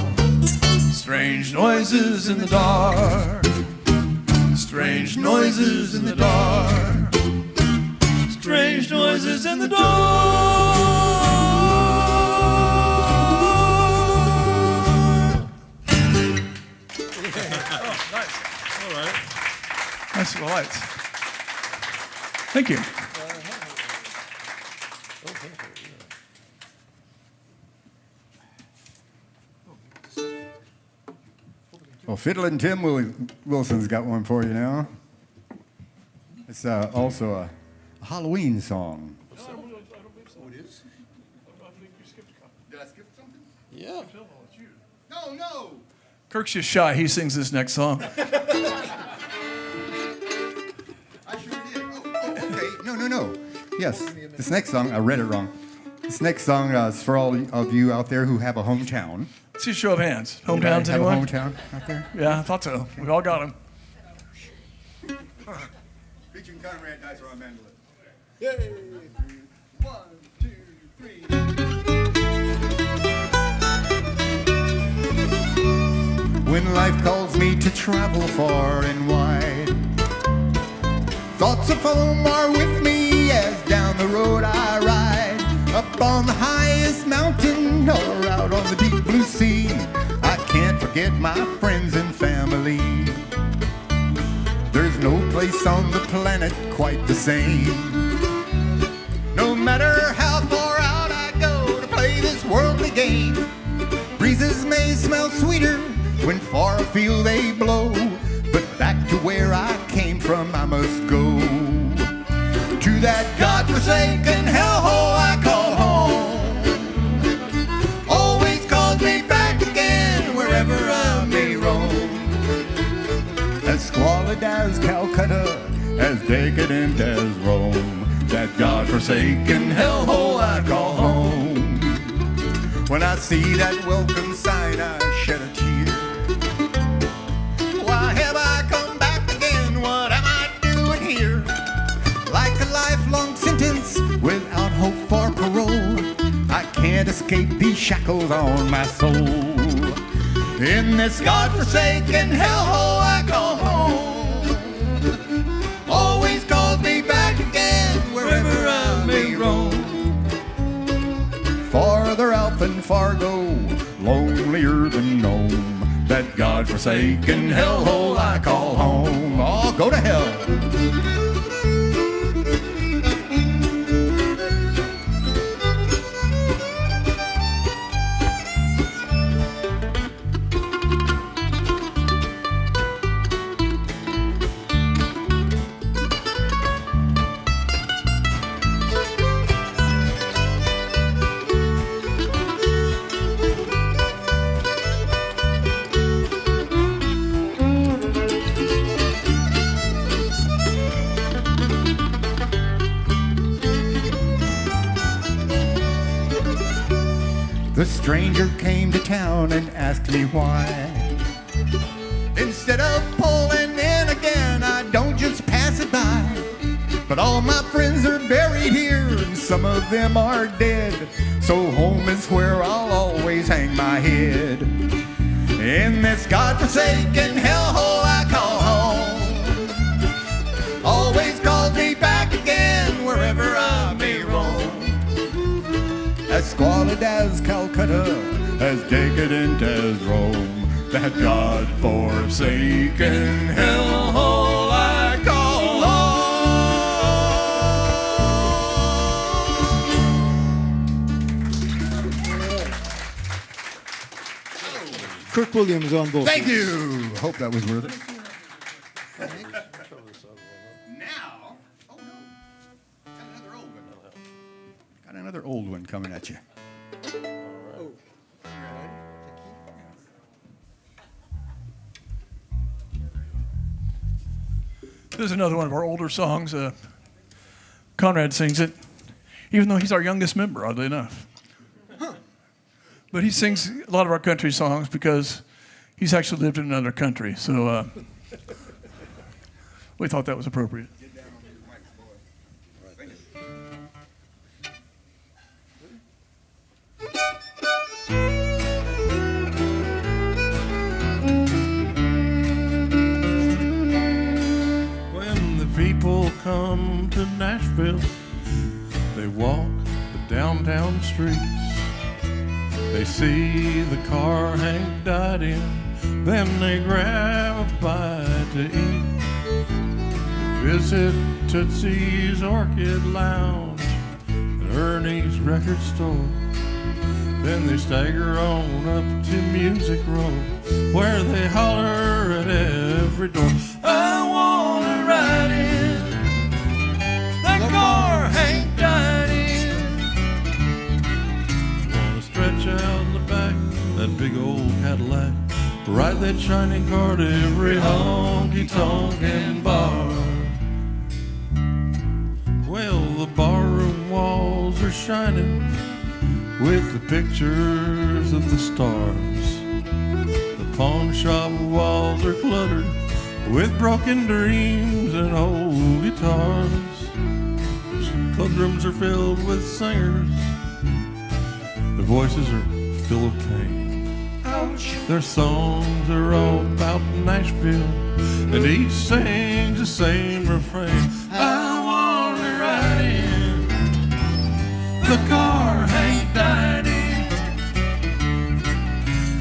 Strange noises in the dark, strange noises in the dark, strange noises in the dark. Oh, nice. All right. Nice little lights. Thank you. Well, Fiddlin' Tim Wilson's got one for you now. It's also a Halloween song. Oh, it is? Did I skip something? Yeah. No. Kirk's just shy. He sings this next song. I sure did. Oh, okay. No. Yes, this next song, I read it wrong. This next song is for all of you out there who have a hometown. Let's see a show of hands. Anybody Hometowns, have anyone? a hometown out there? Yeah, I thought so. We all got them. Featuring Conrad Dicer on mandolin. Yay! 1, 2, 3. When life calls me to travel far and wide, thoughts of home are with me as down the road I ride. Up on the highest mountain or out on the deep blue sea, I can't forget my friends and family. There's no place on the planet quite the same. No matter how far out I go to play this worldly game, breezes may smell sweeter when far afield they blow, but back to where I came from I must go. To that godforsaken hellhole I call home. Always calls me back again wherever I may roam. As squalid as Calcutta, as decadent as Rome, that godforsaken hellhole I call home. When I see that welcome sign I shed a tear. Why have I come back again? What am I doing here? Like a lifelong sentence without hope for parole, I can't escape these shackles on my soul. In this godforsaken hellhole I call home, always calls me back again wherever I may roam. Farther out than Fargo, lonelier than Nome, that godforsaken hellhole I call home. Oh, go to hell. The stranger came to town and asked me why. Instead of pulling in again, I don't just pass it by. But all my friends are buried here, and some of them are dead. So home is where I'll always always hang my head. In this godforsaken hellhole I call home, always calls me back again wherever I may roam. As squalid as Calcutta, as decadent as Rome, that godforsaken hellhole I call home. Kirk Williams on vocals. Thank you. Hope that was worth it. Now, oh no, got another old one coming at you. This is another one of our older songs. Conrad sings it, even though he's our youngest member, oddly enough. But he sings a lot of our country songs because he's actually lived in another country. So we thought that was appropriate. People come to Nashville, they walk the downtown streets. They see the car Hank died in, then they grab a bite to eat. They visit Tootsie's Orchid Lounge and Ernie's record store. Then they stagger on up to Music Row, where they holler at every door, I wanna ride in that car Hank died in. Wanna stretch out in the back that big old Cadillac, ride that shiny car to every honky-tonkin' bar. Well, the barroom walls are shining with the pictures of the stars. The pawn shop walls are cluttered with broken dreams and old guitars. Club rooms are filled with singers. Their voices are full of pain. Ouch. Their songs are all about Nashville, and each sings the same refrain. I wanna ride in the car Hank died in.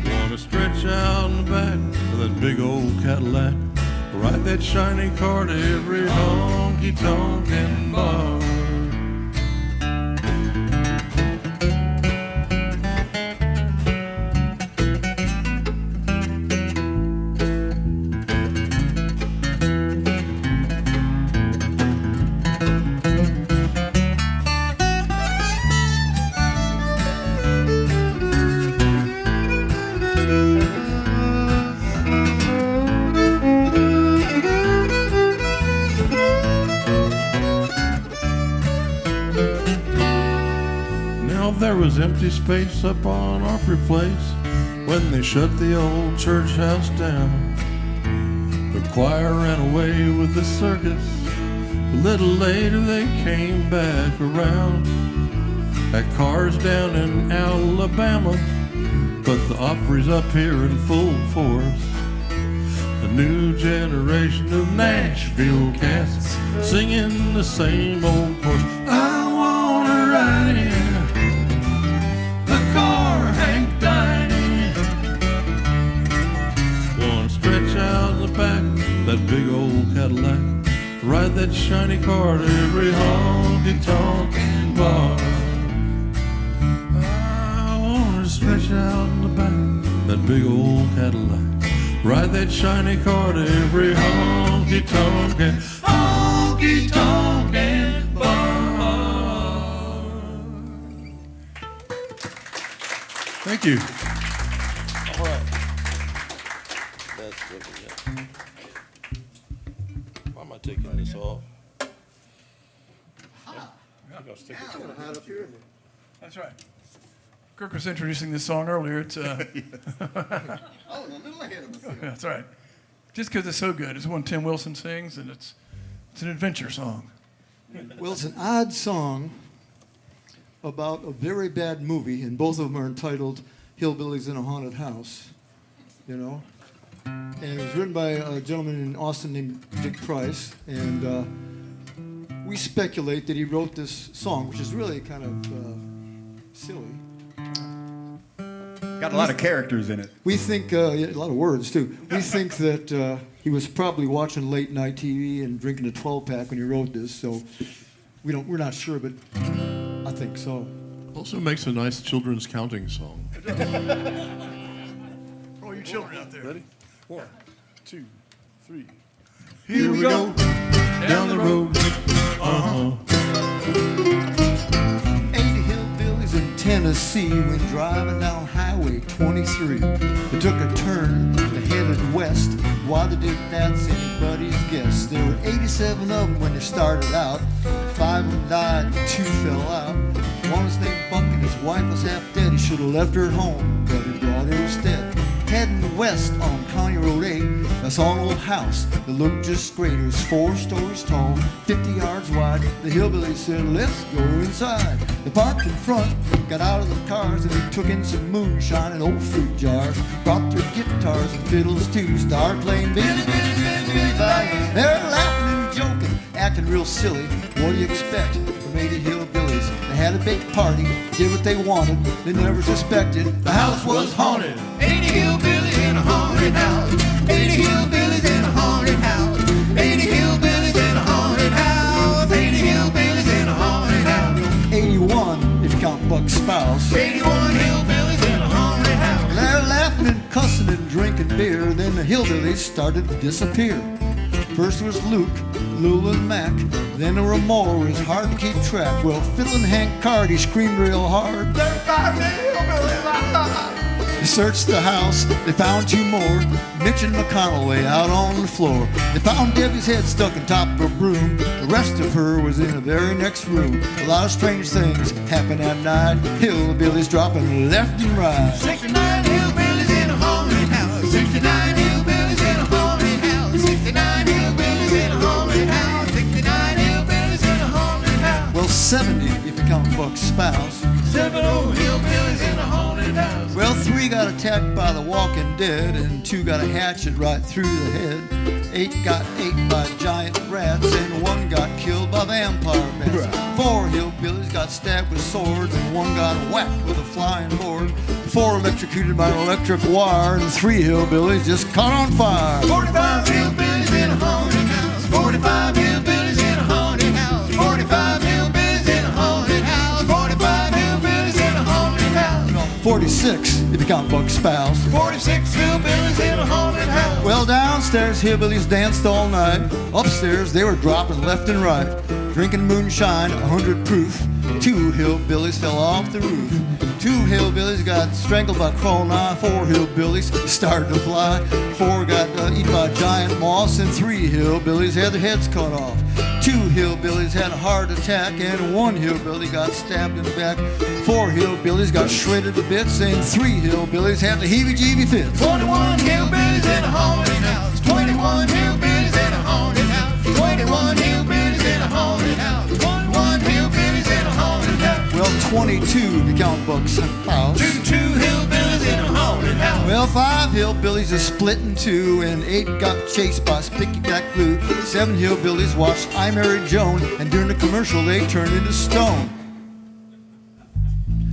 Wanna stretch out in the back of that big old Cadillac, ride that shiny car to every honky-tonkin' bar. There was empty space up on Orfrey Place when they shut the old church house down. The choir ran away with the circus. A little later they came back around. That car's down in Alabama, but the Opry's up here in full force. A new generation of Nashville cats singing the same old chorus. I wanna ride in the car Hank died in. Wanna stretch out in the back that big old Cadillac, ride that shiny car to every honky-tonkin' bar. I wanna stretch out in the back that big old Cadillac, ride that shiny car to every honky-tonkin' bar. Thank you. All right. That's good. Why am I taking this off? I'm gonna stick it to it. That's right. Kirk was introducing this song earlier. It's Oh, a little ahead of us. that's right. Just because it's so good. It's one Tim Wilson sings, and it's an adventure song. Well, it's an odd song about a very bad movie, and both of them are entitled Hillbillies in a Haunted House, you know. And it was written by a gentleman in Austin named Dick Price, and we speculate that he wrote this song, which is really kind of silly. Got a lot of characters in it. We think, yeah, a lot of words too. We think that he was probably watching late night TV and drinking a 12-pack when he wrote this, so we're not sure, but I think so. Also makes a nice children's counting song. All you children out there. Ready? 1, 2, 3. Here we go, down the road. 80 hillbillies in Tennessee went driving down Highway 23. They took a turn, they headed west. Why they did that's anybody's guess. There were 87 of them when they started out. 5 of them died and 2 fell out. One was named Buck and his wife was half dead. He should have left her at home, but he brought her instead. Heading west on County Road 8, I saw an old house that looked just great. It was 4 stories tall, 50 yards wide. The hillbillies said, let's go inside. They parked in front, got out of the cars, and they took in some moonshine and old fruit jars. Brought their guitars and fiddles too, started playing Billy, Billy, Billy, Billy, Billy. They're laughing and joking, acting real silly. What do you expect from 80 hillbillies? They had a big party, did what they wanted. They never suspected the house was haunted. 80 hillbillies in a haunted house. 80 hillbillies in a haunted house. 80 hillbillies in a haunted house. 80 hillbillies in a haunted house. 81, if you count Buck's spouse. 81 hillbillies in a haunted house. They're laughing and cussing and drinking beer. Then the hillbillies started to disappear. First was Luke, Lou and Mac. Then there were more, it was hard to keep track. Well, fiddling Hank Cardy screamed real hard. There's 5 hillbillies. They searched the house, they found 2 more. Mitch and McGonigel lay out on the floor. They found Debbie's head stuck on top of a broom. The rest of her was in the very next room. A lot of strange things happened that night. Hillbillies dropping left and right. 69 hillbillies in a haunted house. 69 hillbillies in a haunted house. 69 hillbillies in a haunted house. 69 hillbillies in a haunted house. Well, 70 if you count Buck's spouse. 7 old hillbillies in a haunted house. Well, 3 got attacked by the walking dead, and 2 got a hatchet right through the head. 8 got ate by giant rats, and 1 got killed by vampire bats. 4 hillbillies got stabbed with swords, and 1 got whacked with a flying board. 4 electrocuted by an electric wire, and 3 hillbillies just caught on fire. 45 hillbillies in a haunted house. 45 hillbillies in a haunted house. 45 hillbillies in a haunted house. 45 hillbillies in a haunted house. 46 if you count Buck's spouse. 46 hillbillies in a haunted house. Well, downstairs hillbillies danced all night. Upstairs they were dropping left and right. Drinking moonshine, 100 proof. 2 hillbillies fell off the roof. 2 hillbillies got strangled by crawling eye. 4 hillbillies started to fly. 4 got eaten by giant moths, and 3 hillbillies had their heads cut off. 2 hillbillies had a heart attack, and 1 hillbilly got stabbed in the back. 4 hillbillies got shredded to bits, and 3 hillbillies had the heebie-jeebie fits. 21 hillbillies in a haunted house. 21 hillbillies in a haunted house. 21 hillbillies in a haunted house. 21 hillbillies in a haunted house. Well, 22 if you count Buck's house. 2 hillbillies in a haunted house. Well, 5 hillbillies are split in 2, and 8 got chased by Spicky Black Blue. 7 hillbillies watched I Married Joan, and during the commercial they turned into stone.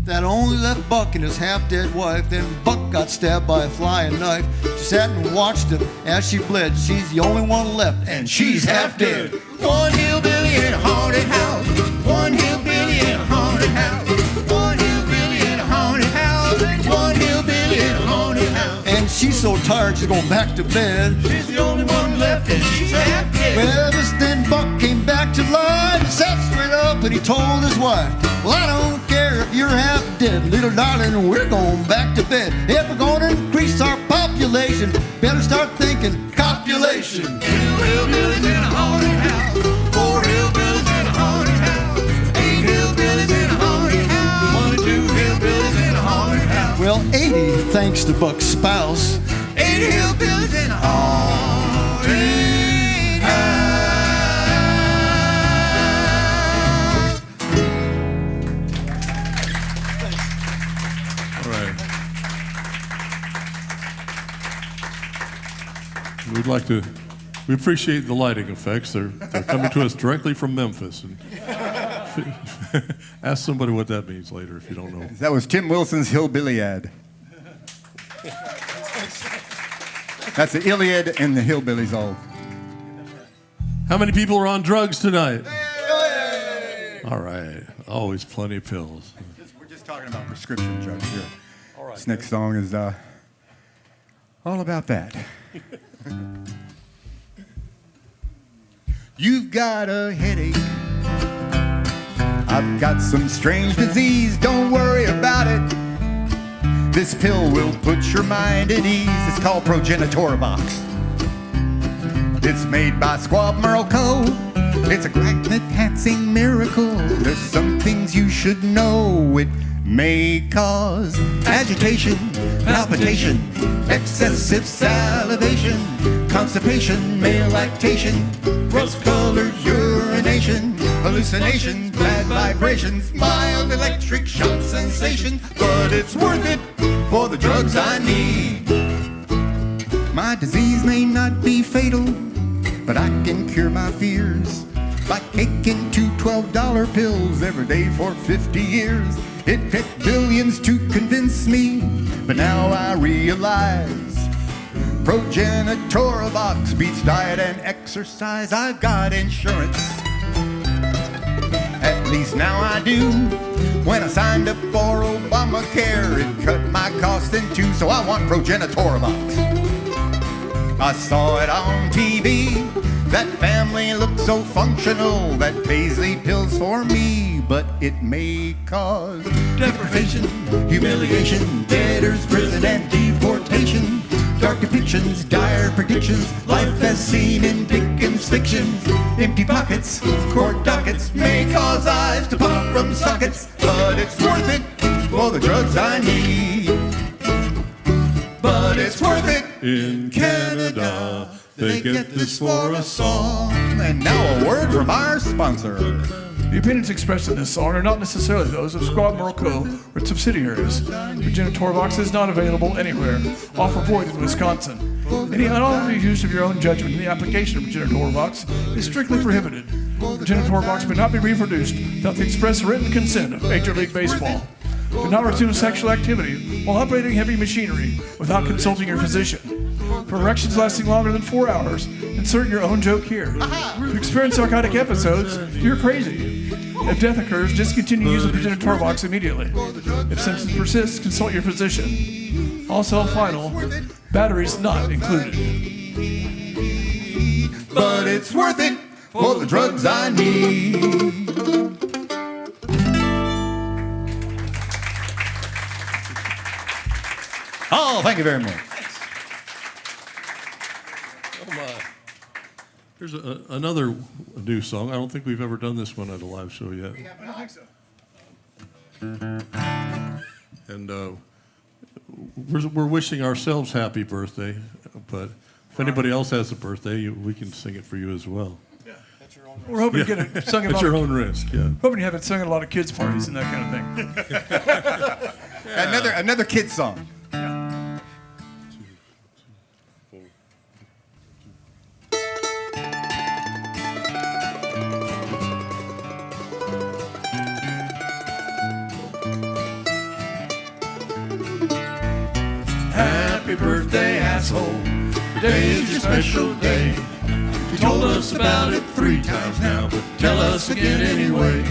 That only left Buck and his half-dead wife. Then Buck got stabbed by a flying knife. She sat and watched him as she bled. She's the only one left, and she's half dead. 1 hillbilly in a haunted house. 1 hillbilly in a haunted house. 1 hillbilly in a haunted house. 1 hillbilly in a haunted house. And she's so tired she's going back to bed. She's the only one left, and she's half dead. Well, just then Buck came back to life. He sat straight up and he told his wife, well, I don't care if you're half dead, little darling, we're going back to bed. If we're going to increase our population, better start thinking copulation. 2 hillbillies in a haunted house. 4 hillbillies in a haunted house. 8 hillbillies in a haunted house. 22 hillbillies in a haunted house. Well, 80 thanks to Buck's spouse. 80 hillbillies in a haunted house. All right. We appreciate the lighting effects. They're coming to us directly from Memphis. And ask somebody what that means later if you don't know. That was Tim Wilson's Hillbilly ad. That's the Iliad and the Hillbillies all. How many people are on drugs tonight? All right. Always plenty of pills. We're just talking about prescription drugs here. All right. This next song is all about that. You've got a headache. I've got some strange disease. Don't worry about it. This pill will put your mind at ease. It's called Progenitorbox. It's made by Squab Merle Co. It's a glycogen-enhancing miracle. There's some things you should know. It may cause agitation, palpitation, excessive salivation, constipation, male lactation, rose-colored urination, hallucinations, bad vibrations, mild electric shock sensation. But it's worth it for the drugs I need. My disease may not be fatal, but I can cure my fears by taking 2 $12 pills every day for 50 years. It took billions to convince me, but now I realize Progenitorbox beats diet and exercise. I've got insurance, at least now I do. When I signed up for Obamacare, it cut my cost in two, so I want Progenitorbox. I saw it on TV. That family looks so functional. That Paisley pills for me, but it may cause deprivation, humiliation, debtor's prison and deportation, dark depictions, dire predictions, life as seen in Dickens' fictions, empty pockets, court dockets may cause eyes to pop from sockets, but it's worth it for the drugs I need. But it's worth it. In Canada, they get this for a song. And now a word from our sponsor. The opinions expressed in this song are not necessarily those of Squab Merle Co. or its subsidiaries. Progenitorbox is not available anywhere. Offer void in Wisconsin. Any unauthorized use of your own judgment in the application of Progenitorbox is strictly prohibited. Progenitorbox may not be reproduced without the express written consent of Major League Baseball. Do not resume sexual activity while operating heavy machinery without consulting your physician. For erections lasting longer than 4 hours, insert your own joke here. If you experience psychotic episodes, you're crazy. If death occurs, discontinue use of Progenitorbox immediately. If symptoms persist, consult your physician. Also, final, batteries not included. But it's worth it for the drugs I need. Oh, thank you very much. Oh my. Here's another new song. I don't think we've ever done this one at a live show yet. I don't think so. And we're wishing ourselves happy birthday, but if anybody else has a birthday, we can sing it for you as well. Yeah, we're hoping to get it sung at at your own risk. Yeah. Hoping to have it sung at a lot of kids' parties and that kind of thing. Another kid song. Happy birthday, asshole. Today is your special day. You told us about it 3 times now, but tell us again anyway.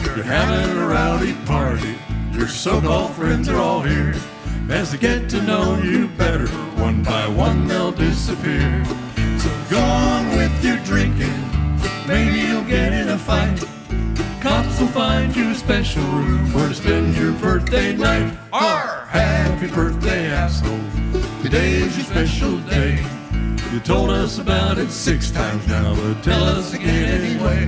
You're having a rowdy party. Your so-called friends are all here. As they get to know you better, one by one they'll disappear. So go on with your drinking. Maybe you'll get in a fight. Cops will find you a special room where to spend your birthday night. Arr! Happy birthday, asshole. Today is your special day. You told us about it 6 times now, but tell us again anyway.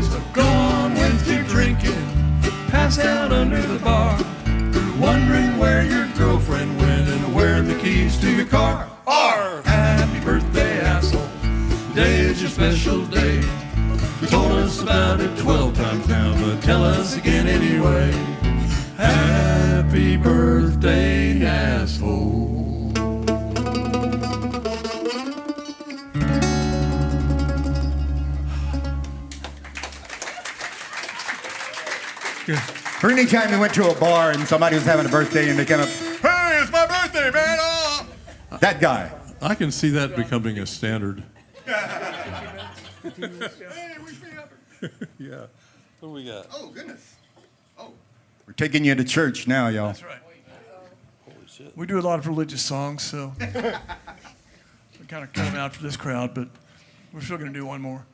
So go on with your drinking. Pass out under the bar. wondering where your girlfriend went and where the keys to your car are. Happy birthday, asshole. Today is your special day. You told us about it 12 times now, but tell us again anyway. Happy birthday, asshole. For any time you went to a bar and somebody was having a birthday and they came up, hey, it's my birthday, man. Oh. That guy. I can see that becoming a standard. Hey, we see up. Yeah. What do we got? Oh, goodness. Oh. We're taking you to church now, y'all. That's right. We do a lot of religious songs, so we kind of cut them out for this crowd, but we're still going to do one more.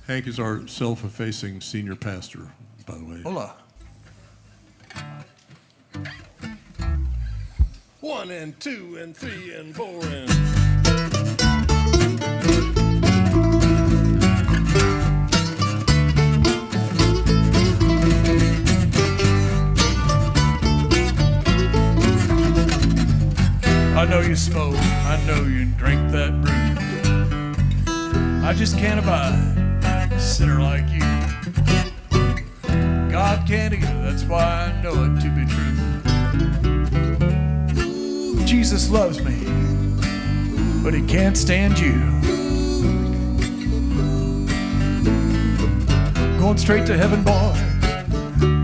Hank is our self-effacing senior pastor, by the way. Hola. 1 and 2 and 3 and 4 and... I know you smoke, I know you drink that brew. I just can't abide a sinner like you. God can't either, that's why I know it to be true. Jesus loves me, but he can't stand you. Going straight to heaven, boy,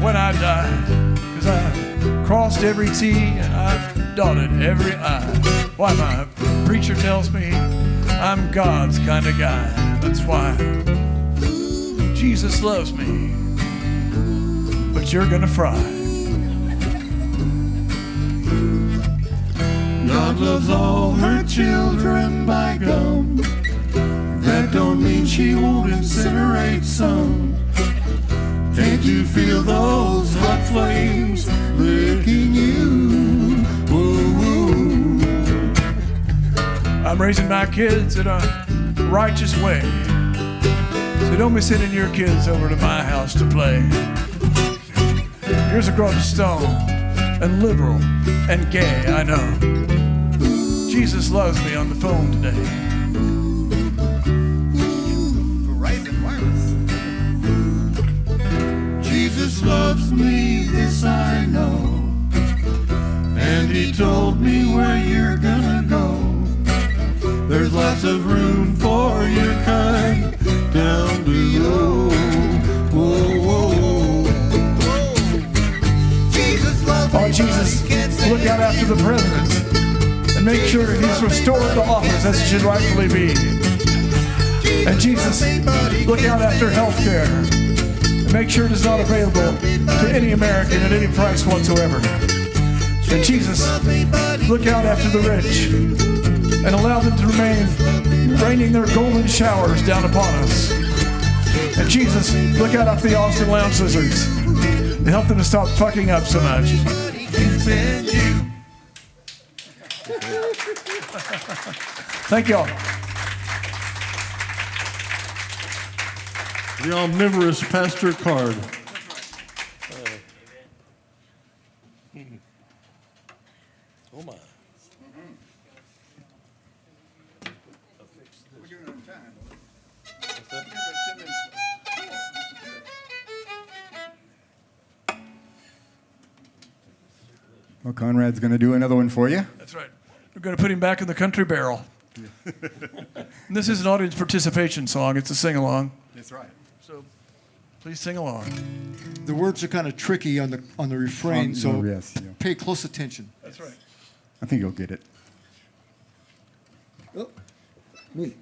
when I die, 'cause I crossed every T and I've dotted every I. Why, my preacher tells me I'm God's kind of guy. That's why Jesus loves me, but you're gonna fry. God loves all her children by gum. That don't mean she won't incinerate some. Can't you feel those hot flames licking you? Whoa, whoa. I'm raising my kids in a righteous way, so don't be sending your kids over to my house to play. Yours are growing stoned and liberal and gay, I know. Jesus loves me on the phone today. Verizon Wireless. Jesus loves me, this I know. And he told me where you're gonna go. There's lots of room for your kind down below. Whoa, whoa, whoa. Jesus loves me. Oh, Jesus, look out after the president and make sure that he's restored to office as it should rightfully be. And Jesus, look out after health care and make sure it is not available to any American at any price whatsoever. And Jesus, look out after the rich and allow them to remain raining their golden showers down upon us. And Jesus, look out after the Austin Lounge Lizards and help them to stop fucking up so much. Thank y'all. The omnivorous pastor card. Oh my. Well, Conrad's going to do another one for you. That's right. We're going to put him back in the country barrel. And this is an audience participation song. It's a sing-along. That's right. So please sing along. The words are kind of tricky on the refrain, so yes, yeah. pay close attention. That's right. I think you'll get it. Oh, me.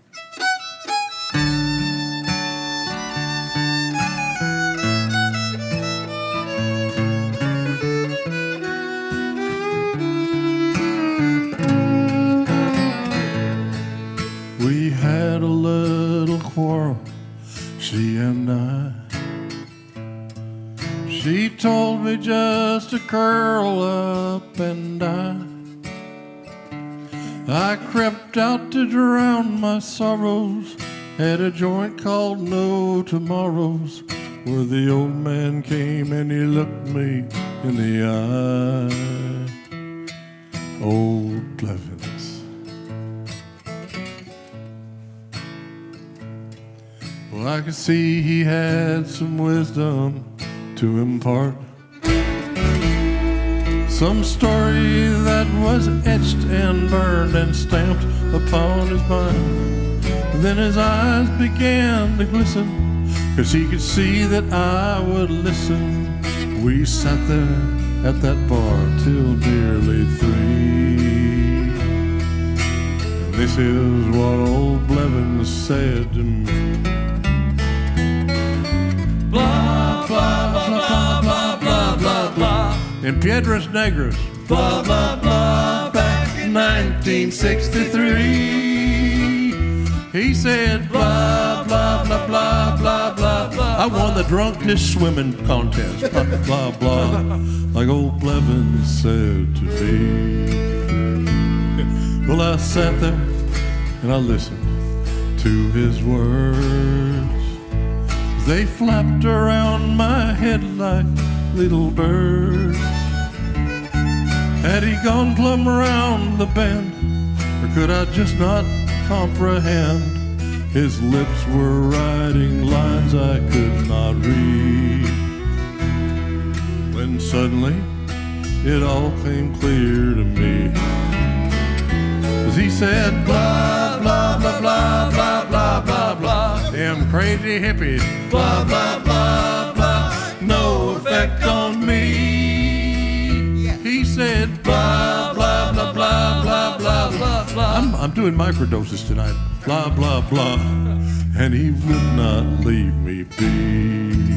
We had a little quarrel, she and I. She told me just to curl up and die. I crept out to drown my sorrows at a joint called No Tomorrows, where the old man came and he looked me in the eye. Old Blevins. Well, I could see he had some wisdom to impart. Some story that was etched and burned and stamped upon his mind. And then his eyes began to glisten, 'cause he could see that I would listen. We sat there at that bar till nearly 3. And this is what old Blevins said to me. Blah, blah, blah, blah, blah, blah, blah, blah. In Piedras Negras, Blah, blah, blah, back in 1963. He said, blah, blah, blah, blah, blah, blah, blah. I won the drunk dish swimming contest, blah, blah, blah, like old Blevins said to me. Well, I sat there and I listened to his words. They flapped around my head like little birds. Had he gone plumb around the bend, or could I just not comprehend? His lips were writing lines I could not read. When suddenly it all came clear to me. As he said, blah, blah, blah, blah, blah, blah, blah, blah. Them crazy hippies, blah, blah, blah, blah. No effect on me. He said, blah, blah, blah, blah, blah, blah, blah, blah. I'm doing microdoses tonight, blah, blah, blah. And he would not leave me be.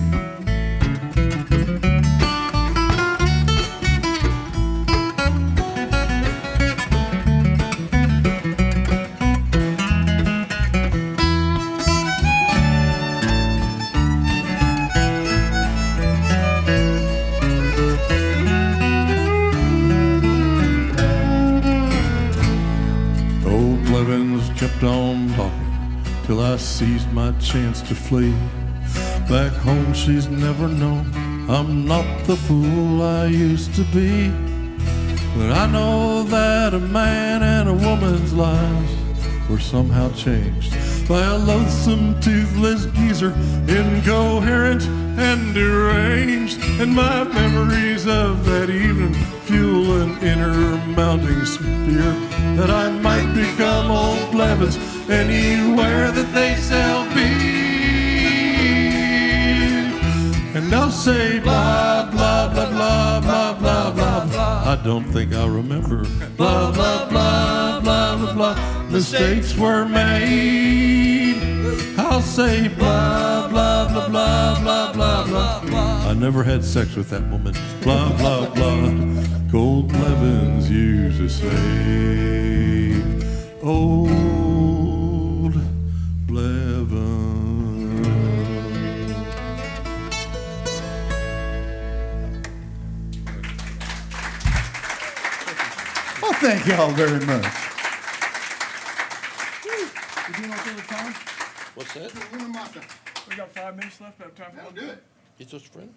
Kept on talking till I seized my chance to flee. Back home she's never known I'm not the fool I used to be. But I know that a man and a woman's lives were somehow changed by a loathsome, toothless geezer, incoherent and deranged. And my memories of that evening fuel an inner mounting fear that I might become old Blevins anywhere that they sell beer. And I'll say blah, blah, blah, blah, blah, blah, blah, blah. I don't think I'll remember. Blah, blah, blah, blah, blah, blah. Mistakes were made. I'll say blah, blah, blah, blah, blah, blah, blah, blah. I never had sex with that woman. Blah, blah, blah. Gold Blevins used to say, old Blevins. Well, thank you all very much. You doing okay with time? What's that? We got 5 minutes left. We have time for one. Do it. He's just a friend.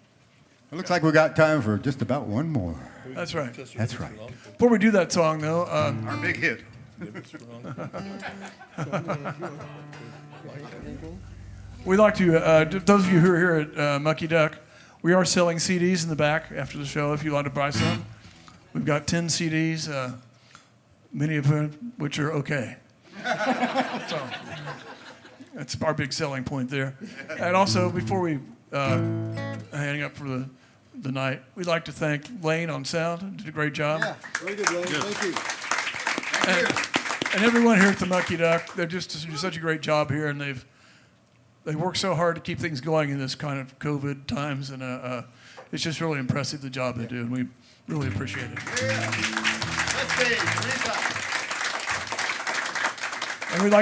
It looks like we got time for just about one more. That's right. That's right. Before we do that song, though, Our big hit. we'd like to, those of you who are here at Mucky Duck, we are selling CDs in the back after the show if you'd like to buy some. We've got 10 CDs, many of which are okay. So that's our big selling point there. And also, before we hang up for the night, we'd like to thank Lane on sound. Did a great job. Yeah, very good, Ray. Thank you. And everyone here at the Mucky Duck, they're just do such a great job here, and they work so hard to keep things going in this kind of COVID times, and it's just really impressive the job they do, and we really appreciate it. Yeah. Let's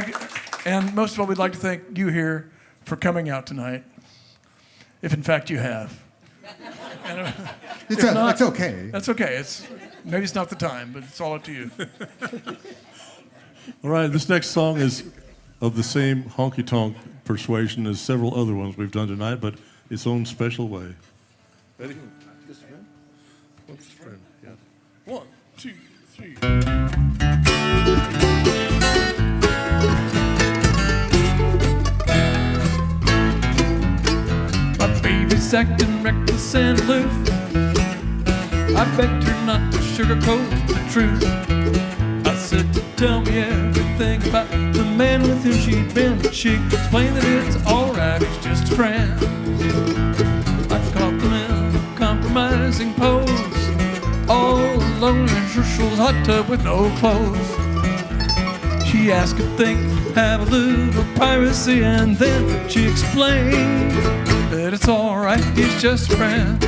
see. And most of all, we'd like to thank you here for coming out tonight, if in fact you have. And, It's okay. that's okay. Maybe it's not the time, but it's all up to you. All right, this next song is of the same honky-tonk persuasion as several other ones we've done tonight, but its own special way. Ready? What's the friend? Yeah. 1, 2, 3. My baby's acting reckless and aloof. I begged her not to sugarcoat the truth. I said to tell me everything about the man with whom she'd been. She explained that it's alright, he's just a friend. I caught them in a compromising pose, all alone in Herschel's hot tub with no clothes. She asked if they could have a little privacy, and then she explained that it's alright, he's just a friend.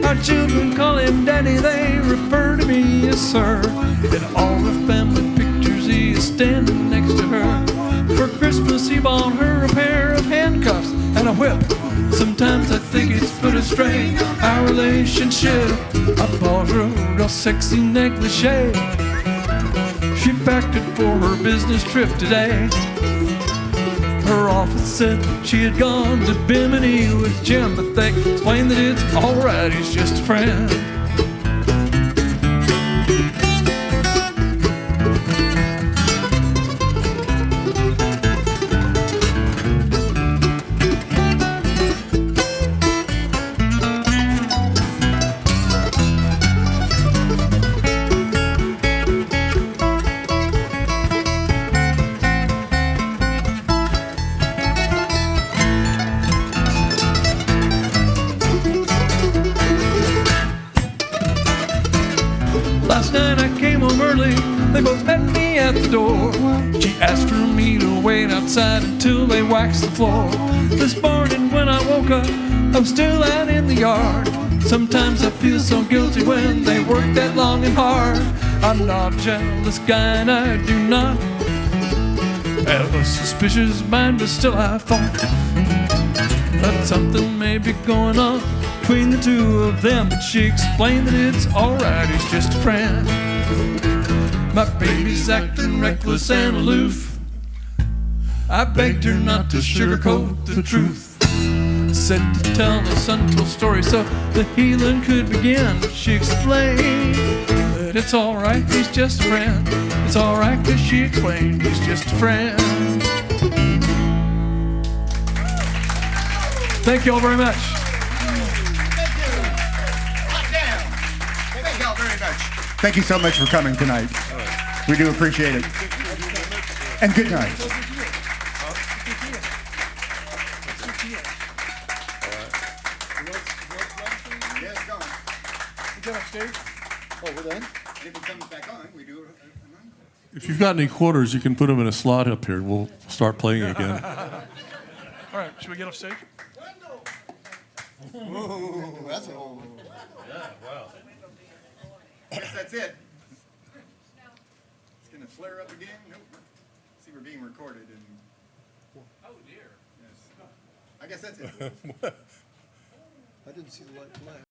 Our children call him daddy, they refer to me as sir. In all the family pictures he is standing next to her. For Christmas he bought her a pair of handcuffs and a whip. Sometimes I think it's put astray our relationship. I bought her a real sexy negligee. She packed it for her business trip today. Her office said she had gone to Bimini with Jim, but they explained that it's alright, he's just a friend. Last night I came home early, they both met me at the door. She asked for me to wait outside until they waxed the floor. This morning when I woke up, I was still out in the yard. Sometimes I feel so guilty when they work that long and hard. I'm not a jealous guy and I do not have a suspicious mind, but still I thought that something may be going on between the two of them. But she explained that it's alright, he's just a friend. My baby's acting reckless and aloof. I begged her not to sugarcoat the truth. Said to tell us untold story so the healing could begin. But she explained that it's alright, he's just a friend. It's alright, cause she explained he's just a friend. Thank you all very much. Thank you all very much. Thank you so much for coming tonight. We do appreciate it. And good night. Yes, go on. You get off stage? Oh, we're done? If it comes back on, we do it. If you've got any quarters, you can put them in a slot up here. We'll start playing again. All right, should we get off stage? Ooh, that's an old one. Yeah, wow. I guess that's it. It's going to flare up again. Nope. See, we're being recorded. And Oh, dear. yes. I guess that's it. I didn't see the light flash.